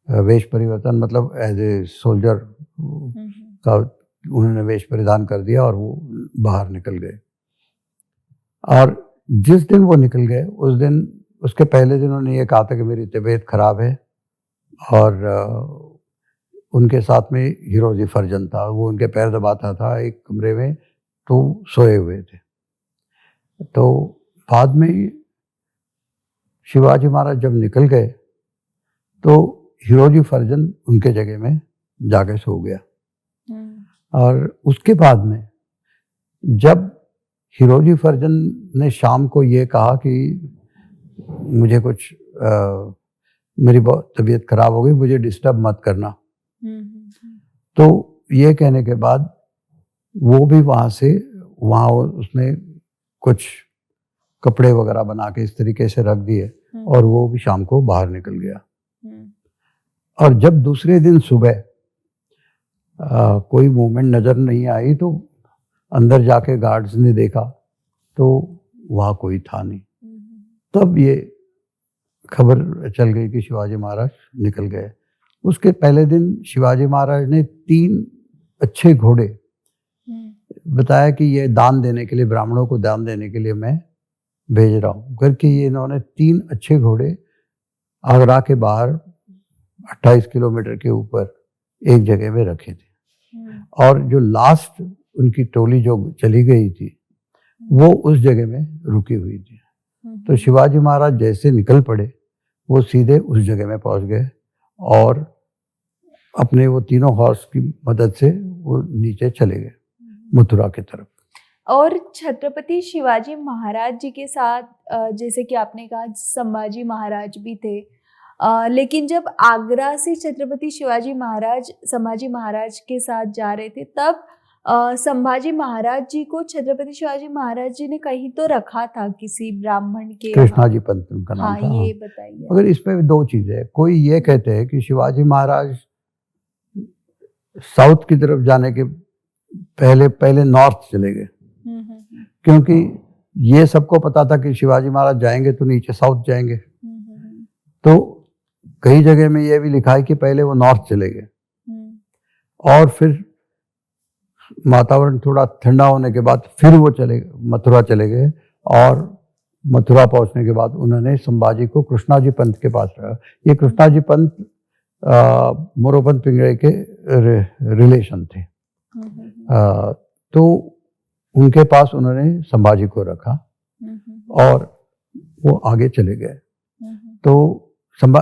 वेश परिवर्तन मतलब एज ए सोल्जर का उन्होंने वेश परिधान कर दिया और वो बाहर निकल गए। और जिस दिन वो निकल गए उस दिन, उसके पहले दिन उन्होंने ये कहा था कि मेरी तबीयत खराब है। और उनके साथ में हीरोजी फर्जन था, वो उनके पैर दबाता था एक कमरे में, तो सोए हुए थे। तो बाद में शिवाजी महाराज जब निकल गए तो हीरोजी फर्जन उनके जगह में जाके सो गया। और उसके बाद में जब हीरोजी फर्जन ने शाम को ये कहा कि मुझे कुछ मेरी बहुत तबीयत खराब हो गई, मुझे डिस्टर्ब मत करना, तो ये कहने के बाद वो भी वहाँ उसने कुछ कपड़े वगैरह बना के इस तरीके से रख दिए और वो भी शाम को बाहर निकल गया। और जब दूसरे दिन सुबह कोई मूवमेंट नज़र नहीं आई तो अंदर जाके गार्ड्स ने देखा तो वहाँ कोई था नहीं। तब ये खबर चल गई कि शिवाजी महाराज निकल गए। उसके पहले दिन शिवाजी महाराज ने 3 अच्छे घोड़े बताया कि ये दान देने के लिए, ब्राह्मणों को दान देने के लिए मैं भेज रहा हूँ करके ये इन्होंने 3 अच्छे घोड़े आगरा के बाहर 28 किलोमीटर के ऊपर एक जगह में रखे थे। और जो लास्ट उनकी टोली जो चली गई थी वो उस जगह में रुकी हुई थी। तो शिवाजी महाराज जैसे निकल पड़े वो सीधे उस जगह में पहुंच गए और अपने वो तीनों हॉर्स की मदद से वो नीचे चले गए मथुरा की तरफ। और छत्रपति शिवाजी महाराज जी के साथ जैसे कि आपने कहा संभाजी महाराज भी थे, लेकिन जब आगरा से छत्रपति शिवाजी महाराज संभाजी महाराज के साथ जा रहे थे तब संभाजी महाराज जी को छत्रपति शिवाजी महाराज जी ने कहीं तो रखा था किसी ब्राह्मण के कृष्णाजी पंत उनका नाम हाँ, था। ये बताइए। मगर इसमें दो चीजें है। कोई ये कहते हैं कि शिवाजी महाराज साउथ की तरफ जाने के पहले नॉर्थ चले गए, क्योंकि ये सबको पता था कि शिवाजी महाराज जाएंगे तो नीचे साउथ जाएंगे। तो कई जगह में ये भी लिखा है कि पहले वो नॉर्थ चले गए और फिर वातावरण थोड़ा ठंडा होने के बाद फिर वो मथुरा चले गए और मथुरा पहुंचने के बाद उन्होंने संभाजी को कृष्णाजी पंत के पास रखा। ये कृष्णाजी पंत मोरोपंत पिंगळे के रिलेशन थे। तो उनके पास उन्होंने संभाजी को रखा और वो आगे चले गए। तो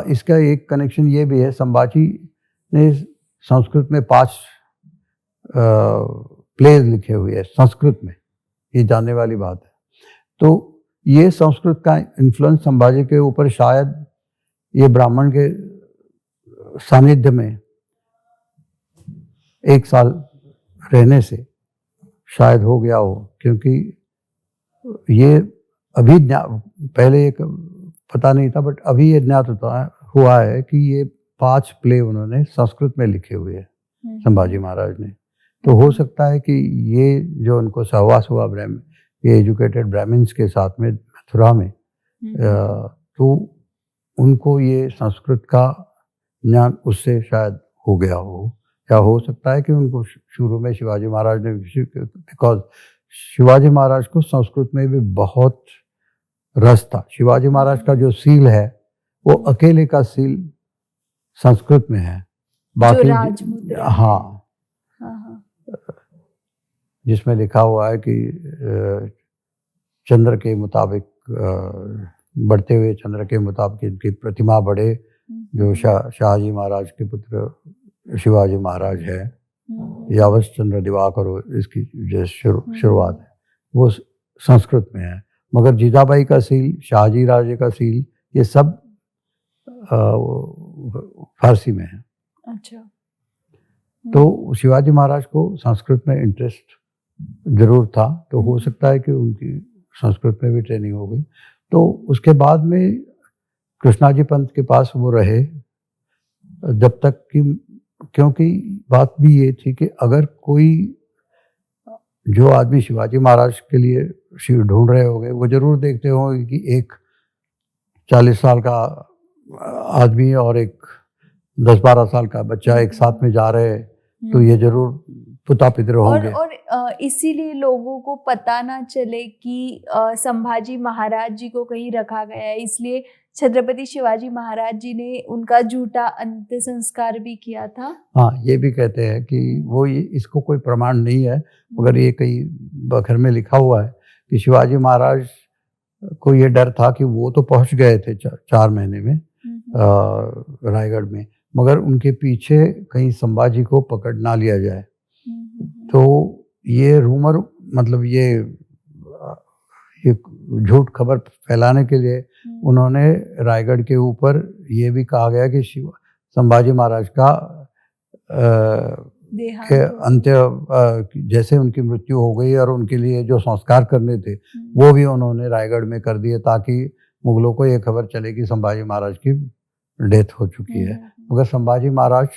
इसका एक कनेक्शन ये भी है, संभाजी ने संस्कृत में 5 प्लेज लिखे हुए हैं संस्कृत में, ये जानने वाली बात है। तो ये संस्कृत का इन्फ्लुएंस संभाजी के ऊपर शायद ये ब्राह्मण के सानिध्य में 1 साल रहने से शायद हो गया हो, क्योंकि ये अभी पहले एक पता नहीं था बट अभी ये ज्ञात हुआ है कि ये 5 प्ले उन्होंने संस्कृत में लिखे हुए हैं संभाजी महाराज ने। तो हो सकता है कि ये जो उनको सहवास हुआ ये एजुकेटेड ब्राह्मण्स के साथ में मथुरा में, तो उनको ये संस्कृत का ज्ञान उससे शायद हो गया हो, या हो सकता है कि उनको शुरू में शिवाजी महाराज ने, बिकॉज शिवाजी महाराज को संस्कृत में भी बहुत रस था। शिवाजी महाराज का जो सील है वो अकेले का सील संस्कृत में है, बाकी हाँ जिसमें लिखा हुआ है कि चंद्र के मुताबिक, बढ़ते हुए चंद्र के मुताबिक इनकी प्रतिमा बढ़े, जो शाहजी महाराज के पुत्र शिवाजी महाराज है, यावश चंद्र दिवाकर इसकी जो शुरुआत है वो संस्कृत में है। मगर जीजाबाई का सील, शाहजी राजे का सील, ये सब फारसी में है। अच्छा। तो शिवाजी महाराज को संस्कृत में इंटरेस्ट जरूर था, तो हो सकता है कि उनकी संस्कृत में भी ट्रेनिंग हो गई। तो उसके बाद में कृष्णाजी पंत के पास वो रहे जब तक कि, क्योंकि बात भी ये थी कि अगर कोई जो आदमी शिवाजी महाराज के लिए शिव ढूंढ रहे होंगे, वो जरूर देखते होंगे कि एक 40 साल का आदमी और एक 10-12 साल का बच्चा एक साथ में जा रहे हैं, तो ये जरूर पुता पितर होंगे। और इसीलिए लोगों को पता ना चले कि संभाजी महाराज जी को कहीं रखा गया है, इसलिए छत्रपति शिवाजी महाराज जी ने उनका झूठा अंत्य संस्कार भी किया था। हाँ, ये भी कहते हैं कि वो इसको कोई प्रमाण नहीं है, मगर ये कई बखर में लिखा हुआ है कि शिवाजी महाराज को ये डर था कि वो तो पहुंच गए थे 4 महीने में रायगढ़ में, मगर उनके पीछे कहीं संभाजी को पकड़ ना लिया जाए। तो ये रूमर, मतलब ये झूठ खबर फैलाने के लिए उन्होंने रायगढ़ के ऊपर ये भी कहा गया कि संभाजी महाराज का के अंत्य, जैसे उनकी मृत्यु हो गई और उनके लिए जो संस्कार करने थे वो भी उन्होंने रायगढ़ में कर दिए, ताकि मुगलों को ये खबर चले कि संभाजी महाराज की डेथ हो चुकी है। मगर संभाजी महाराज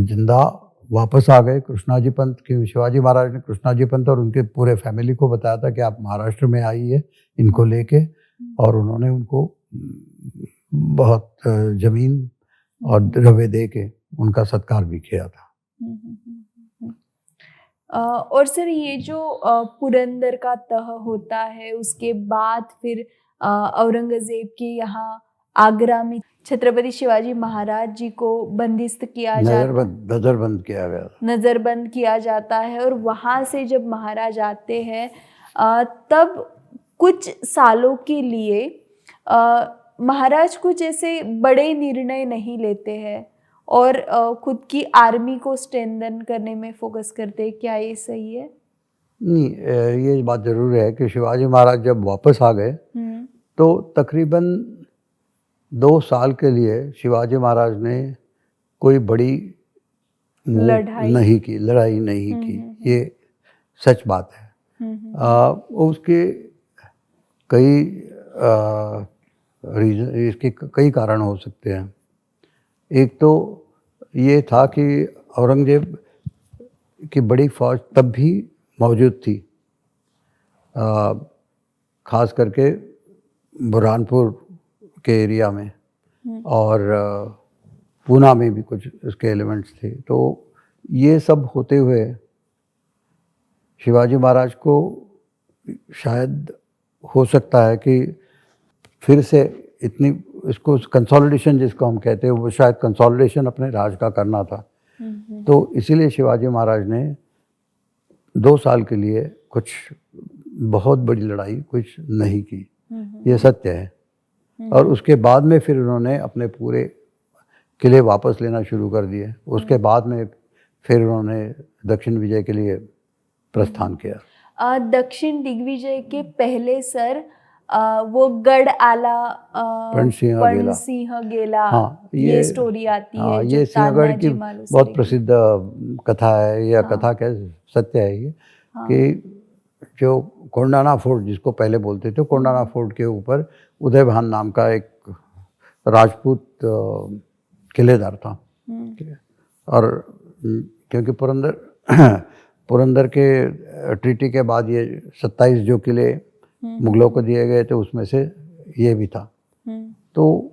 जिंदा वापस आ गए। कृष्णाजी पंत के, शिवाजी महाराज ने कृष्णाजी पंत और उनके पूरे फैमिली को बताया था कि आप महाराष्ट्र में आइए इनको लेके, और उन्होंने उनको बहुत जमीन और द्रव्य दे के उनका सत्कार भी किया था। और सर ये जो पुरंदर का तह होता है, उसके बाद फिर औरंगजेब के यहाँ आगरा में छत्रपति शिवाजी महाराज जी को बंदिस्त किया नजरबंद किया गया, नजरबंद किया जाता है। और वहाँ से जब महाराज आते हैं तब कुछ सालों के लिए महाराज कुछ ऐसे बड़े निर्णय नहीं लेते हैं और खुद की आर्मी को स्ट्रेंथन करने में फोकस करते हैं, क्या ये सही है? नहीं, ये बात ज़रूर है कि शिवाजी महाराज जब वापस आ गए तो तकरीबन 2 साल के लिए शिवाजी महाराज ने कोई बड़ी लड़ाई नहीं की। ये सच बात है। उसके कई रीजन, इसके कई कारण हो सकते हैं। एक तो ये था कि औरंगजेब की बड़ी फौज तब भी मौजूद थी, ख़ास करके बुरहानपुर के एरिया में, और पूना में भी कुछ उसके एलिमेंट्स थे। तो ये सब होते हुए शिवाजी महाराज को शायद हो सकता है कि फिर से इतनी, इसको कंसोलिडेशन जिसको हम कहते हैं, वो शायद कंसोलिडेशन अपने राज का करना था। तो इसीलिए शिवाजी महाराज ने 2 साल के लिए कुछ बहुत बड़ी लड़ाई कुछ नहीं की, ये सत्य है। और उसके बाद में फिर उन्होंने अपने पूरे किले वापस लेना शुरू कर दिए। उसके बाद में फिर उन्होंने दक्षिण विजय के लिए प्रस्थान किया। दक्षिण दिग्विजय के पहले सर वो गढ़ आला सिंह गेला, हाँ, ये स्टोरी आती है, ये सिंहगढ़ की बहुत प्रसिद्ध कथा है, या कथा क्या सत्य है ये, कि जो कोंडाना फोर्ट जिसको पहले बोलते थे, कोंडाना फोर्ट के ऊपर उदयभान नाम का एक राजपूत किलेदार था। और क्योंकि पुरंदर के ट्रीटी के बाद ये 27 जो किले मुगलों को दिए गए थे, उसमें से ये भी था। तो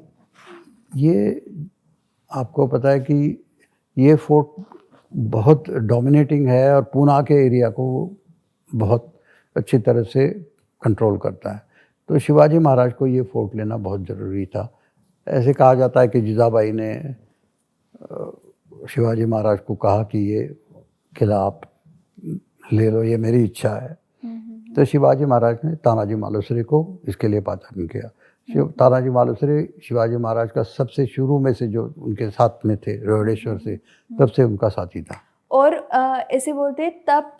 ये आपको पता है कि ये फोर्ट बहुत डोमिनेटिंग है और पूना के एरिया को बहुत अच्छी तरह से कंट्रोल करता है। तो शिवाजी महाराज को ये फोर्ट लेना बहुत ज़रूरी था। ऐसे कहा जाता है कि जिजाबाई ने शिवाजी महाराज को कहा कि ये किला आप ले लो, ये मेरी इच्छा है। तो शिवाजी महाराज ने तानाजी मालुसरे को इसके लिए पाचारण किया। तानाजी मालुसरे शिवाजी महाराज का सबसे शुरू में से जो उनके साथ में थे रोहिडेश्वर से, तब से उनका साथी था। और ऐसे बोलते तब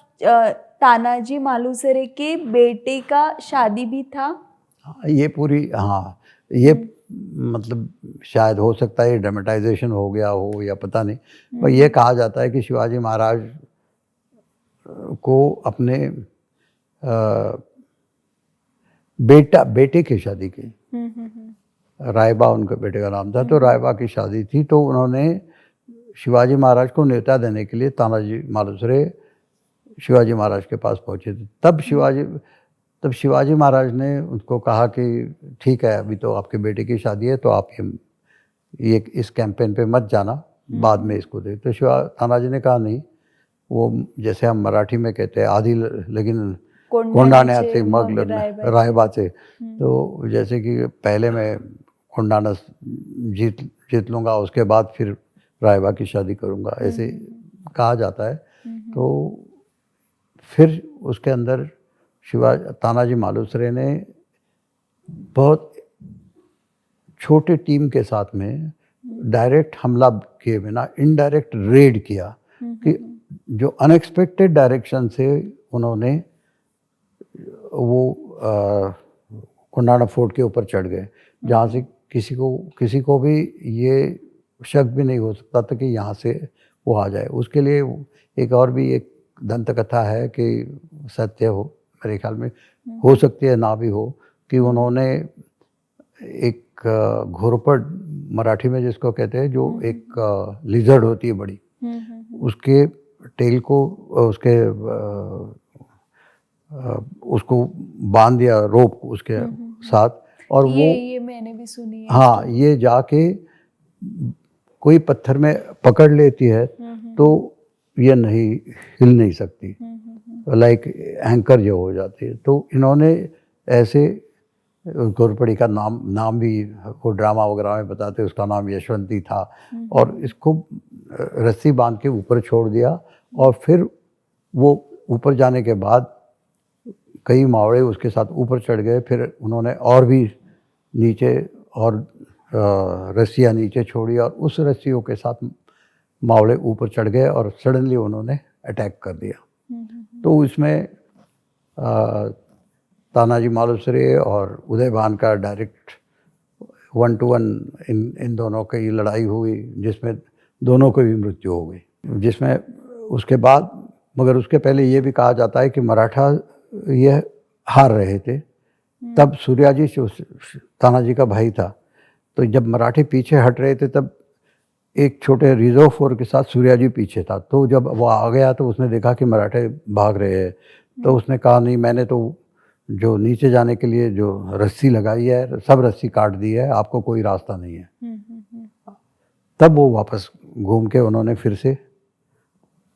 तानाजी मालुसरे के बेटे का शादी भी था। ये पूरी, हाँ, ये मतलब शायद हो सकता है ड्रामेटाइजेशन हो गया हो या पता नहीं, पर यह कहा जाता है कि शिवाजी महाराज को अपने बेटे की शादी की, रायबा उनके बेटे का नाम था, तो रायबा की शादी थी। तो उन्होंने शिवाजी महाराज को न्योता देने के लिए तानाजी मालुसरे शिवाजी महाराज के पास पहुंचे थे। तब शिवाजी महाराज ने उनको कहा कि ठीक है, अभी तो आपके बेटे की शादी है, तो आप ये इस कैंपेन पे मत जाना, बाद में इसको दे। तो तानाजी ने कहा नहीं, वो जैसे हम मराठी में कहते हैं आधी लेकिन कोंडाण्याचे मग रायबाचे। तो जैसे कि पहले मैं कोंडाना जीत लूँगा, उसके बाद फिर रायबा की शादी करूँगा, ऐसे कहा जाता है। तो फिर उसके अंदर तानाजी मालुसरे ने बहुत छोटे टीम के साथ में डायरेक्ट हमला किए बिना इनडायरेक्ट रेड किया, कि जो अनएक्सपेक्टेड डायरेक्शन से उन्होंने वो कोंडाना फोर्ट के ऊपर चढ़ गए, जहाँ से किसी को भी ये शक भी नहीं हो सकता था कि यहाँ से वो आ जाए। उसके लिए एक और भी एक दंत कथा है कि सत्य हो, मेरे ख्याल में हो सकती है ना भी हो, कि उन्होंने एक घोरपड़ मराठी में जिसको कहते हैं, जो एक लिजर्ड होती है बड़ी, उसके टेल को उसको बांध दिया रोप उसके साथ, और ये मैंने भी सुनी है। हाँ, ये जाके कोई पत्थर में पकड़ लेती है तो ये नहीं हिल नहीं सकती, लाइक एंकर जो हो जाती है। तो इन्होंने ऐसे घोरपड़ी का नाम भी वो ड्रामा वगैरह में बताते, उसका नाम यशवंती था, और इसको रस्सी बांध के ऊपर छोड़ दिया, और फिर वो ऊपर जाने के बाद कई मावड़े उसके साथ ऊपर चढ़ गए। फिर उन्होंने और भी नीचे और रस्सियाँ नीचे छोड़ी और उस रस्सियों के साथ मावड़े ऊपर चढ़ गए और सडनली उन्होंने अटैक कर दिया। तो इसमें तानाजी मालुसरे और उदयभान का डायरेक्ट 1-to-1 इन दोनों की लड़ाई हुई, जिसमें दोनों को भी मृत्यु हो गई। जिसमें उसके बाद, मगर उसके पहले ये भी कहा जाता है कि मराठा ये हार रहे थे। तब सूर्याजी जो तानाजी का भाई था, तो जब मराठे पीछे हट रहे थे तब एक छोटे रिजर्व फोर्स के साथ सूर्याजी पीछे था। तो जब वो आ गया तो उसने देखा कि मराठे भाग रहे हैं, तो उसने कहा नहीं, मैंने तो जो नीचे जाने के लिए जो रस्सी लगाई है सब रस्सी काट दी है, आपको कोई रास्ता नहीं है। तब वो वापस घूम के उन्होंने फिर से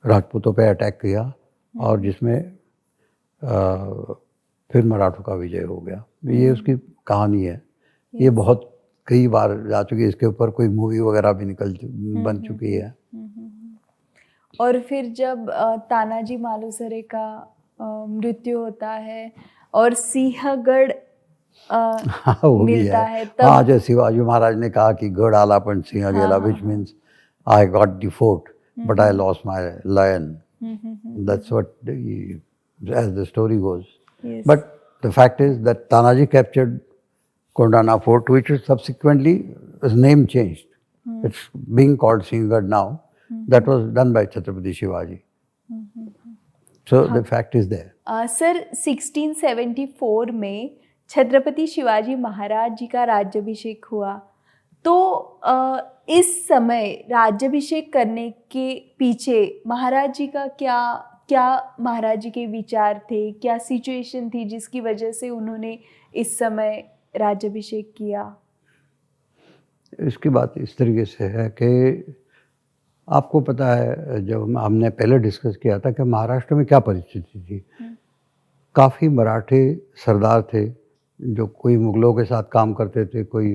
राजपूतों पे अटैक किया और जिसमें फिर मराठों का विजय हो गया। ये उसकी कहानी है। ये बहुत कई बार जा चुकी है, इसके ऊपर कोई मूवी वगैरह भी बन चुकी है। और फिर जब तानाजी मालुसरे का मृत्यु होता है और सिंहगढ़ मिलता है तब, हाँ, जो शिवाजी महाराज ने कहा कि गढ़ आला पण सिंह गेला, which means I got the fort but I lost my lion. That's what as the story goes. Yes. But the fact is that Tanaji captured Kondana Fort, which is subsequently his name changed. It's being called Singhgarh now. That was done by Chhatrapati Shivaji. So the fact is there. Sir 1674 में छत्रपति शिवाजी महाराज जी का राज्याभिषेक हुआ। तो इस समय राज्याभिषेक करने के पीछे महाराज जी का क्या महाराज जी के विचार थे, क्या सिचुएशन थी जिसकी वजह से उन्होंने इस समय राज्याभिषेक किया? इसकी बात इस तरीके से है कि आपको पता है, जब हमने पहले डिस्कस किया था कि महाराष्ट्र में क्या परिस्थिति थी। काफ़ी मराठे सरदार थे जो कोई मुगलों के साथ काम करते थे, कोई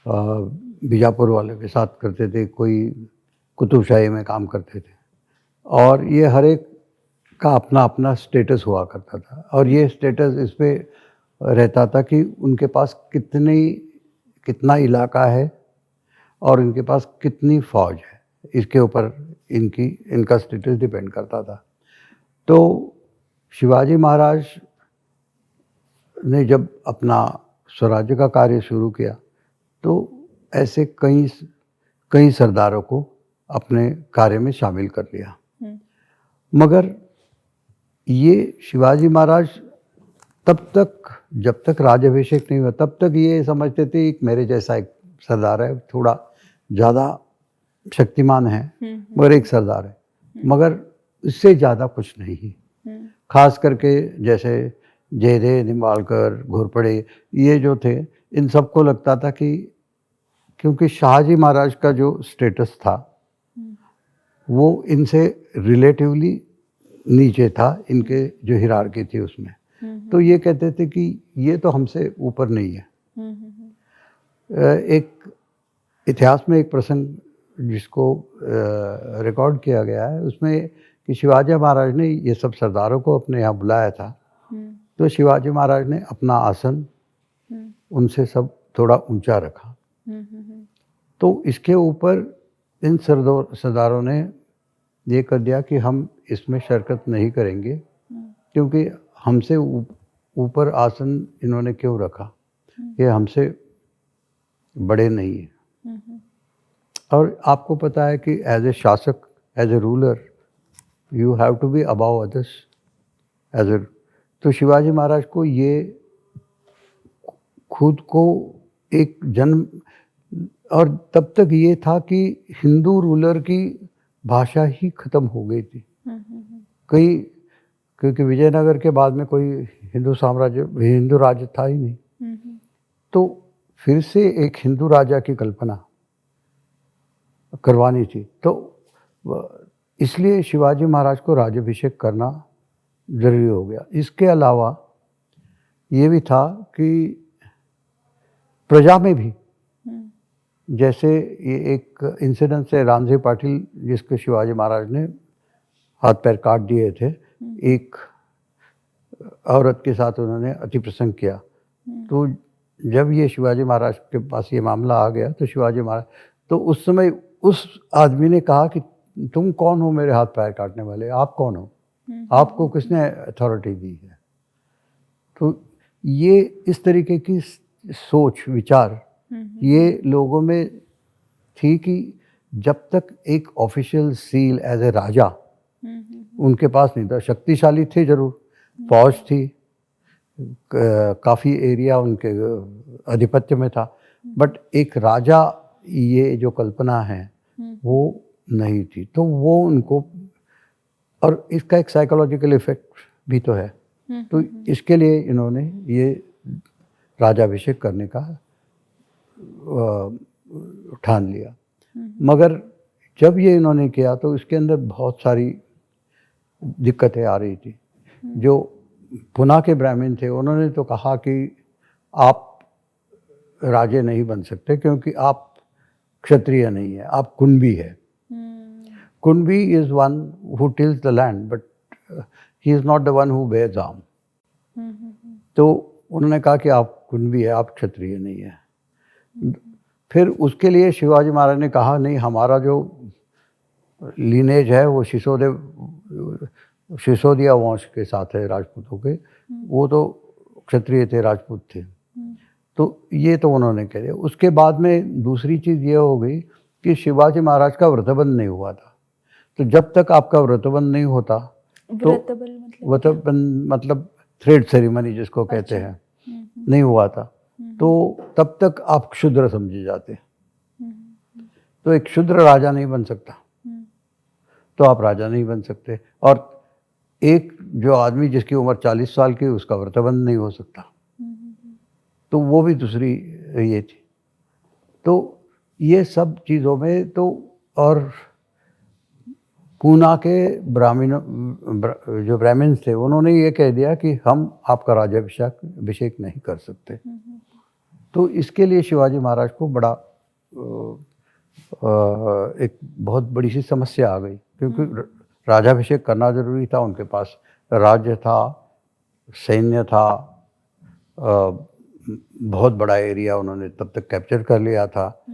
बीजापुर वाले के साथ करते थे, कोई कुतुबशाही में काम करते थे, और ये हर एक का अपना अपना स्टेटस हुआ करता था। और ये स्टेटस इस पे रहता था कि उनके पास कितना इलाका है और इनके पास कितनी फ़ौज है, इसके ऊपर इनका स्टेटस डिपेंड करता था। तो शिवाजी महाराज ने जब अपना स्वराज्य का कार्य शुरू किया तो ऐसे कई सरदारों को अपने कार्य में शामिल कर लिया। मगर ये शिवाजी महाराज तब तक, जब तक राज्याभिषेक नहीं हुआ, तब तक ये समझते थे कि मेरे जैसा एक सरदार है, थोड़ा ज़्यादा शक्तिमान है मगर एक सरदार है, मगर इससे ज़्यादा कुछ नहीं। खास करके जैसे जयदेव निम्बालकर, घोरपड़े, ये जो थे, इन सबको लगता था कि क्योंकि शाहजी महाराज का जो स्टेटस था वो इनसे रिलेटिवली नीचे था, इनके जो हिरार्की थी उसमें, तो ये कहते थे कि ये तो हमसे ऊपर नहीं है। एक इतिहास में एक प्रसंग जिसको रिकॉर्ड किया गया है उसमें कि शिवाजी महाराज ने ये सब सरदारों को अपने यहाँ बुलाया था, तो शिवाजी महाराज ने अपना आसन उनसे सब थोड़ा ऊंचा रखा। तो इसके ऊपर इन सरदारों ने ये कर दिया कि हम इसमें शिरकत नहीं करेंगे, क्योंकि हमसे ऊपर आसन इन्होंने क्यों रखा, ये हमसे बड़े नहीं है। और आपको पता है कि एज ए शासक, as a ruler, you have to be above others as a. तो शिवाजी महाराज को ये खुद को एक जन्म, और तब तक ये था कि हिंदू रूलर की भाषा ही खत्म हो गई थी। क्योंकि विजयनगर के बाद में कोई हिंदू राज्य था ही नहीं। तो फिर से एक हिंदू राजा की कल्पना करवानी थी, तो इसलिए शिवाजी महाराज को राज्याभिषेक करना जरूरी हो गया। इसके अलावा ये भी था कि प्रजा में भी, जैसे ये एक इंसिडेंस है रामजी पाटिल जिसके शिवाजी महाराज ने हाथ पैर काट दिए थे, एक औरत के साथ उन्होंने अति प्रसंग किया। तो जब ये शिवाजी महाराज के पास ये मामला आ गया तो शिवाजी महाराज, तो उस समय उस आदमी ने कहा कि तुम कौन हो मेरे हाथ पैर काटने वाले, आप कौन हो, आपको किसने अथॉरिटी दी है। तो ये इस तरीके की सोच विचार ये लोगों में थी कि जब तक एक ऑफिशियल सील एज ए राजा उनके पास नहीं था, शक्तिशाली थे जरूर, फौज थी, काफ़ी एरिया उनके आधिपत्य में था, बट एक राजा ये जो कल्पना है वो नहीं थी। तो वो उनको, और इसका एक साइकोलॉजिकल इफेक्ट भी तो है, तो इसके लिए इन्होंने ये राजाभिषेक करने का ठान लिया। मगर जब ये इन्होंने किया तो इसके अंदर बहुत सारी दिक्कतें आ रही थी। जो पुना के ब्राह्मण थे उन्होंने तो कहा कि आप राजे नहीं बन सकते क्योंकि आप क्षत्रिय नहीं है, आप कुंभी है। Kunbi is one who tills the land but he is not the one who bears arm. तो उन्होंने कहा कि आप कुंभी है, आप क्षत्रिय नहीं है। फिर उसके लिए शिवाजी महाराज ने कहा नहीं, हमारा जो लीनेज है वो सिसोदिया वंश के साथ है, राजपूतों के, वो तो क्षत्रिय थे, राजपूत थे। तो ये तो उन्होंने कह दिया। उसके बाद में दूसरी चीज़ ये हो गई कि शिवाजी महाराज का व्रतबंध नहीं हुआ था। तो जब तक आपका व्रतबंध नहीं होता, तो व्रतबंध मतलब थ्रेड सेरेमनी जिसको कहते हैं, नहीं हुआ था, तो तब तक आप क्षुद्र समझे जाते। तो एक क्षुद्र राजा नहीं बन सकता, तो आप राजा नहीं बन सकते। और एक जो आदमी जिसकी उम्र 40 साल की, उसका व्रतबंध नहीं हो सकता। तो वो भी दूसरी ये थी। तो ये सब चीज़ों में तो, और पूना के जो ब्राह्मण्स थे उन्होंने ये कह दिया कि हम आपका राज्याभिषेक नहीं कर सकते। तो इसके लिए शिवाजी महाराज को बड़ा एक बहुत बड़ी सी समस्या आ गई, क्योंकि राज्याभिषेक करना जरूरी था। उनके पास राज्य था, सैन्य था, बहुत बड़ा एरिया उन्होंने तब तक कैप्चर कर लिया था,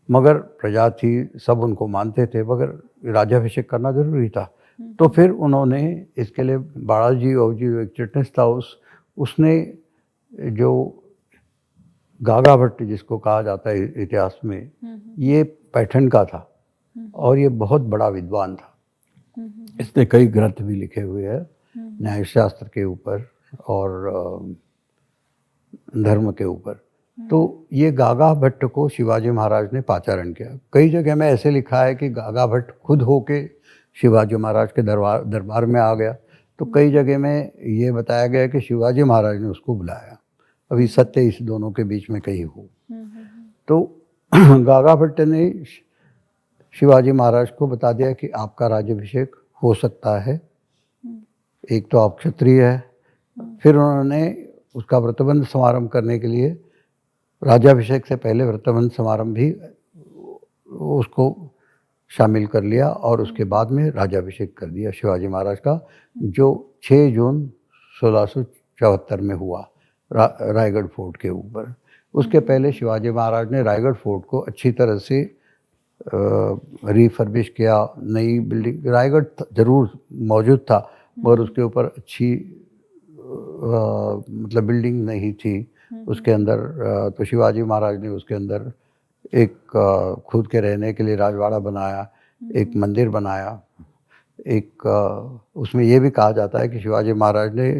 मगर प्रजा थी, सब उनको मानते थे, मगर राज्याभिषेक करना जरूरी था। तो फिर उन्होंने इसके लिए बालाजी ओवजी एक चिटनिस था, उसने जो गागा भट्ट जिसको कहा जाता है इतिहास में, ये पैठन का था और ये बहुत बड़ा विद्वान था। इसने कई ग्रंथ भी लिखे हुए हैं न्यायशास्त्र के ऊपर और धर्म के ऊपर। तो ये गागा भट्ट को शिवाजी महाराज ने पाचारण किया। कई जगह में ऐसे लिखा है कि गागा भट्ट खुद होके शिवाजी महाराज के दरबार में आ गया, तो कई जगह में ये बताया गया कि शिवाजी महाराज ने उसको बुलाया। अभी सत्य इस दोनों के बीच में कहीं हो। तो गागा भट्ट ने शिवाजी महाराज को बता दिया कि आपका राज्याभिषेक हो सकता है, एक तो आप क्षत्रिय है। फिर उन्होंने उसका व्रतबंध समारंभ करने के लिए राज्याभिषेक से पहले व्रतबंध समारंभ भी उसको शामिल कर लिया और उसके बाद में राज्याभिषेक कर दिया शिवाजी महाराज का, जो 6 जून 1674 में हुआ रायगढ़ फोर्ट के ऊपर। उसके पहले शिवाजी महाराज ने रायगढ़ फोर्ट को अच्छी तरह से रिफर्बिश किया। नई बिल्डिंग, रायगढ़ जरूर मौजूद था मगर उसके ऊपर अच्छी मतलब बिल्डिंग नहीं थी उसके अंदर। तो शिवाजी महाराज ने उसके अंदर एक खुद के रहने के लिए राजवाड़ा बनाया, एक मंदिर बनाया। एक उसमें ये भी कहा जाता है कि शिवाजी महाराज ने,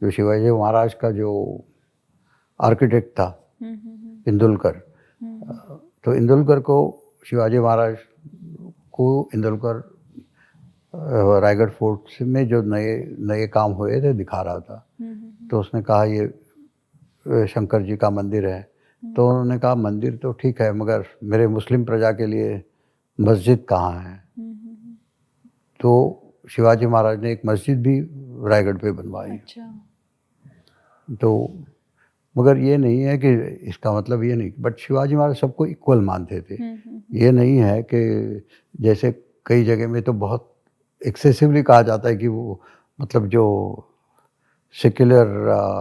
जो शिवाजी महाराज का जो आर्किटेक्ट था इंदुलकर, तो इंदुलकर को शिवाजी महाराज को इंदुलकर रायगढ़ फोर्ट में जो नए काम हुए थे दिखा रहा था। तो उसने कहा ये शंकर जी का मंदिर है। तो उन्होंने कहा मंदिर तो ठीक है मगर मेरे मुस्लिम प्रजा के लिए मस्जिद कहाँ है। तो शिवाजी महाराज ने एक मस्जिद भी रायगढ़ पे बनवाई। अच्छा। तो मगर ये नहीं है कि इसका मतलब ये नहीं, बट शिवाजी महाराज सबको इक्वल मानते थे। ये नहीं है कि जैसे कई जगह में तो बहुत एक्सेसिवली कहा जाता है कि वो मतलब जो सेक्युलर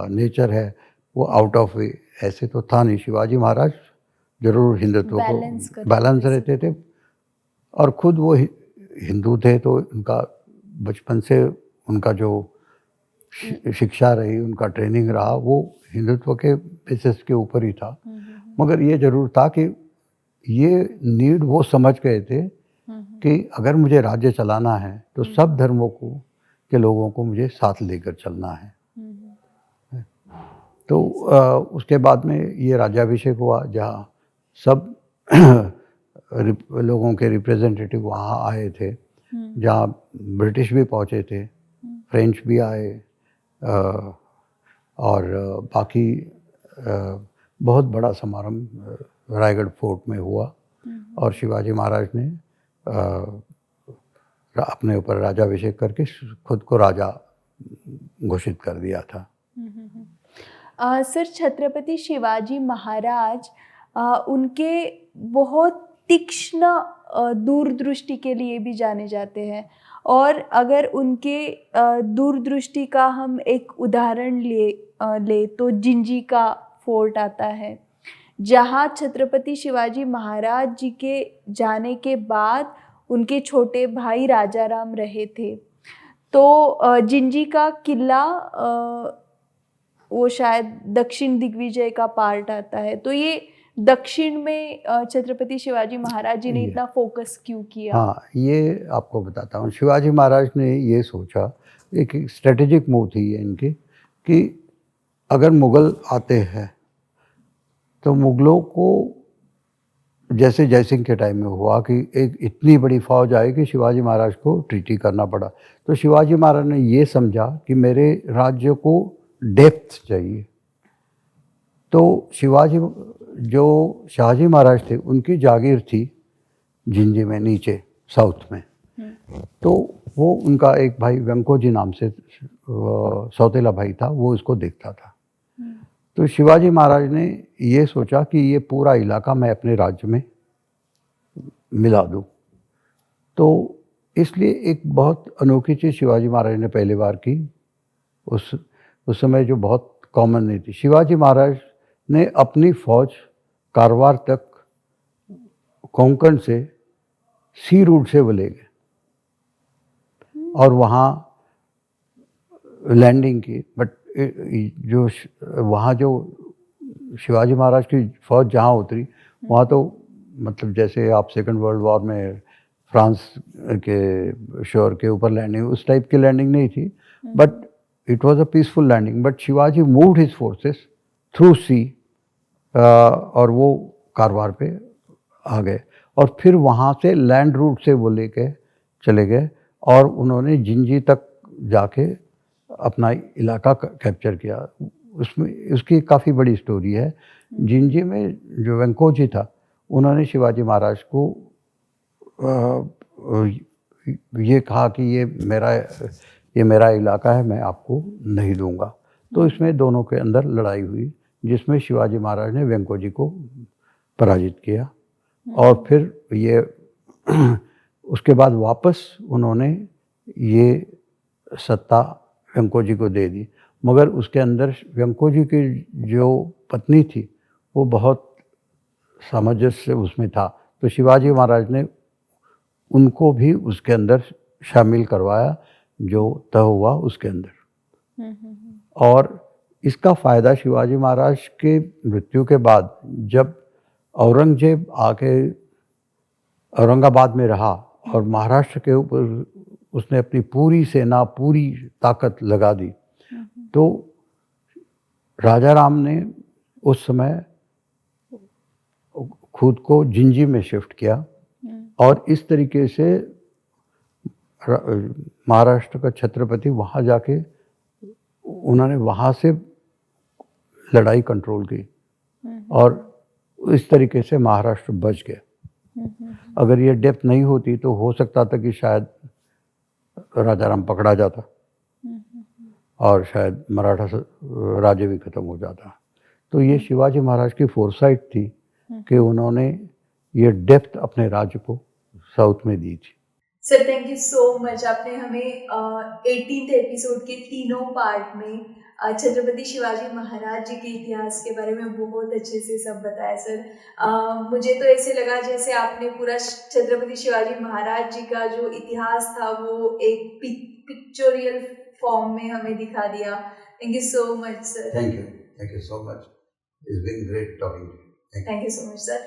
नेचर है वो आउट ऑफ वे ऐसे तो था नहीं। शिवाजी महाराज जरूर हिंदुत्व को बैलेंस रहते थे, और खुद वो हिंदू थे, तो उनका बचपन से उनका जो शिक्षा रही, उनका ट्रेनिंग रहा, वो हिंदुत्व के बेसिस के ऊपर ही था। मगर ये जरूर था कि ये नीड वो समझ गए थे कि अगर मुझे राज्य चलाना है तो सब धर्मों को के लोगों को मुझे साथ लेकर चलना है। तो उसके बाद में ये राज्याभिषेक हुआ, जहाँ सब लोगों के रिप्रेजेंटेटिव वहाँ आए थे, जहाँ ब्रिटिश भी पहुँचे थे, फ्रेंच भी आए, और बाकी बहुत बड़ा समारोह रायगढ़ फोर्ट में हुआ, और शिवाजी महाराज ने अपने ऊपर राजाभिषेक करके खुद को राजा घोषित कर दिया था। सर, छत्रपति शिवाजी महाराज उनके बहुत तीक्ष्ण दूरदृष्टि के लिए भी जाने जाते हैं, और अगर उनके दूरदृष्टि का हम एक उदाहरण ले तो जिंजी का फोर्ट आता है, जहाँ छत्रपति शिवाजी महाराज जी के जाने के बाद उनके छोटे भाई राजाराम रहे थे। तो जिंजी का किला वो शायद दक्षिण दिग्विजय का पार्ट आता है। तो ये दक्षिण में छत्रपति शिवाजी महाराज जी ने इतना फोकस क्यों किया? हाँ, ये आपको बताता हूँ। शिवाजी महाराज ने ये सोचा, एक स्ट्रेटेजिक मूव थी ये इनकी, कि अगर मुग़ल आते हैं तो मुग़लों को, जैसे जयसिंह के टाइम में हुआ कि एक इतनी बड़ी फौज आई कि शिवाजी महाराज को ट्रीटी करना पड़ा, तो शिवाजी महाराज ने ये समझा कि मेरे राज्य को डेप्थ चाहिए। तो शाहजी महाराज थे, उनकी जागीर थी जिंजी में नीचे साउथ में, तो वो उनका एक भाई वेंकोजी नाम से सौतेला भाई था, वो इसको देखता था। तो शिवाजी महाराज ने ये सोचा कि ये पूरा इलाका मैं अपने राज्य में मिला दूं। तो इसलिए एक बहुत अनोखी चीज़ शिवाजी महाराज ने पहली बार की, उस समय जो बहुत कॉमन नहीं थी। शिवाजी महाराज ने अपनी फौज कारवार तक कोंकण से सी रूट से वो ले गए और वहाँ लैंडिंग की। बट जो वहाँ जो शिवाजी महाराज की फौज जहाँ उतरी, वहाँ तो मतलब जैसे आप सेकंड वर्ल्ड वॉर में फ्रांस के शोर के ऊपर लैंडिंग, उस टाइप की लैंडिंग नहीं थी, but it was a peaceful landing. But Shivaji moved his forces through sea, और वो कारवार पे आ गए, और फिर वहाँ से लैंड रूट से वो लेके चले गए, और उन्होंने जिंजी तक जाके अपना इलाका कैप्चर किया। उसमें उसकी काफ़ी बड़ी स्टोरी है। जिंजी में जो वेंकोजी था, उन्होंने शिवाजी महाराज को ये कहा कि ये मेरा इलाका है, मैं आपको नहीं दूंगा। तो इसमें दोनों के अंदर लड़ाई हुई, जिसमें शिवाजी महाराज ने वेंकोजी को पराजित किया, और फिर ये उसके बाद वापस उन्होंने ये सत्ता वेंकोजी को दे दी। मगर उसके अंदर वेंकोजी की जो पत्नी थी, वो बहुत सामंजस्य उसमें था, तो शिवाजी महाराज ने उनको भी उसके अंदर शामिल करवाया, जो तय हुआ उसके अंदर। और इसका फ़ायदा शिवाजी महाराज के मृत्यु के बाद, जब औरंगजेब आके औरंगाबाद में रहा और महाराष्ट्र के ऊपर उसने अपनी पूरी सेना, पूरी ताकत लगा दी, तो राजाराम ने उस समय खुद को जिंजी में शिफ्ट किया, और इस तरीके से महाराष्ट्र का छत्रपति वहाँ जाके उन्होंने वहाँ से लड़ाई कंट्रोल की, और इस तरीके से महाराष्ट्र बच गया। अगर ये डेप्थ नहीं होती तो हो सकता था कि शायद राजाराम पकड़ा जाता और शायद मराठा राज्य भी खत्म हो जाता। तो ये शिवाजी महाराज की फोरसाइट थी कि उन्होंने ये डेप्थ अपने राज्य को साउथ में दी थी। Sir thank you so much, आपने हमें 18th एपिसोड के तीनों पार्ट में छत्रपति शिवाजी महाराज जी के इतिहास के बारे में बहुत अच्छे से सब बताया सर। मुझे तो ऐसे लगा जैसे आपने पूरा छत्रपति शिवाजी महाराज जी का जो इतिहास था वो एक पिक्चोरियल फॉर्म में हमें दिखा दिया। Thank you so much sir. Thank you so much, it's been great talking to you. Thank you so much sir.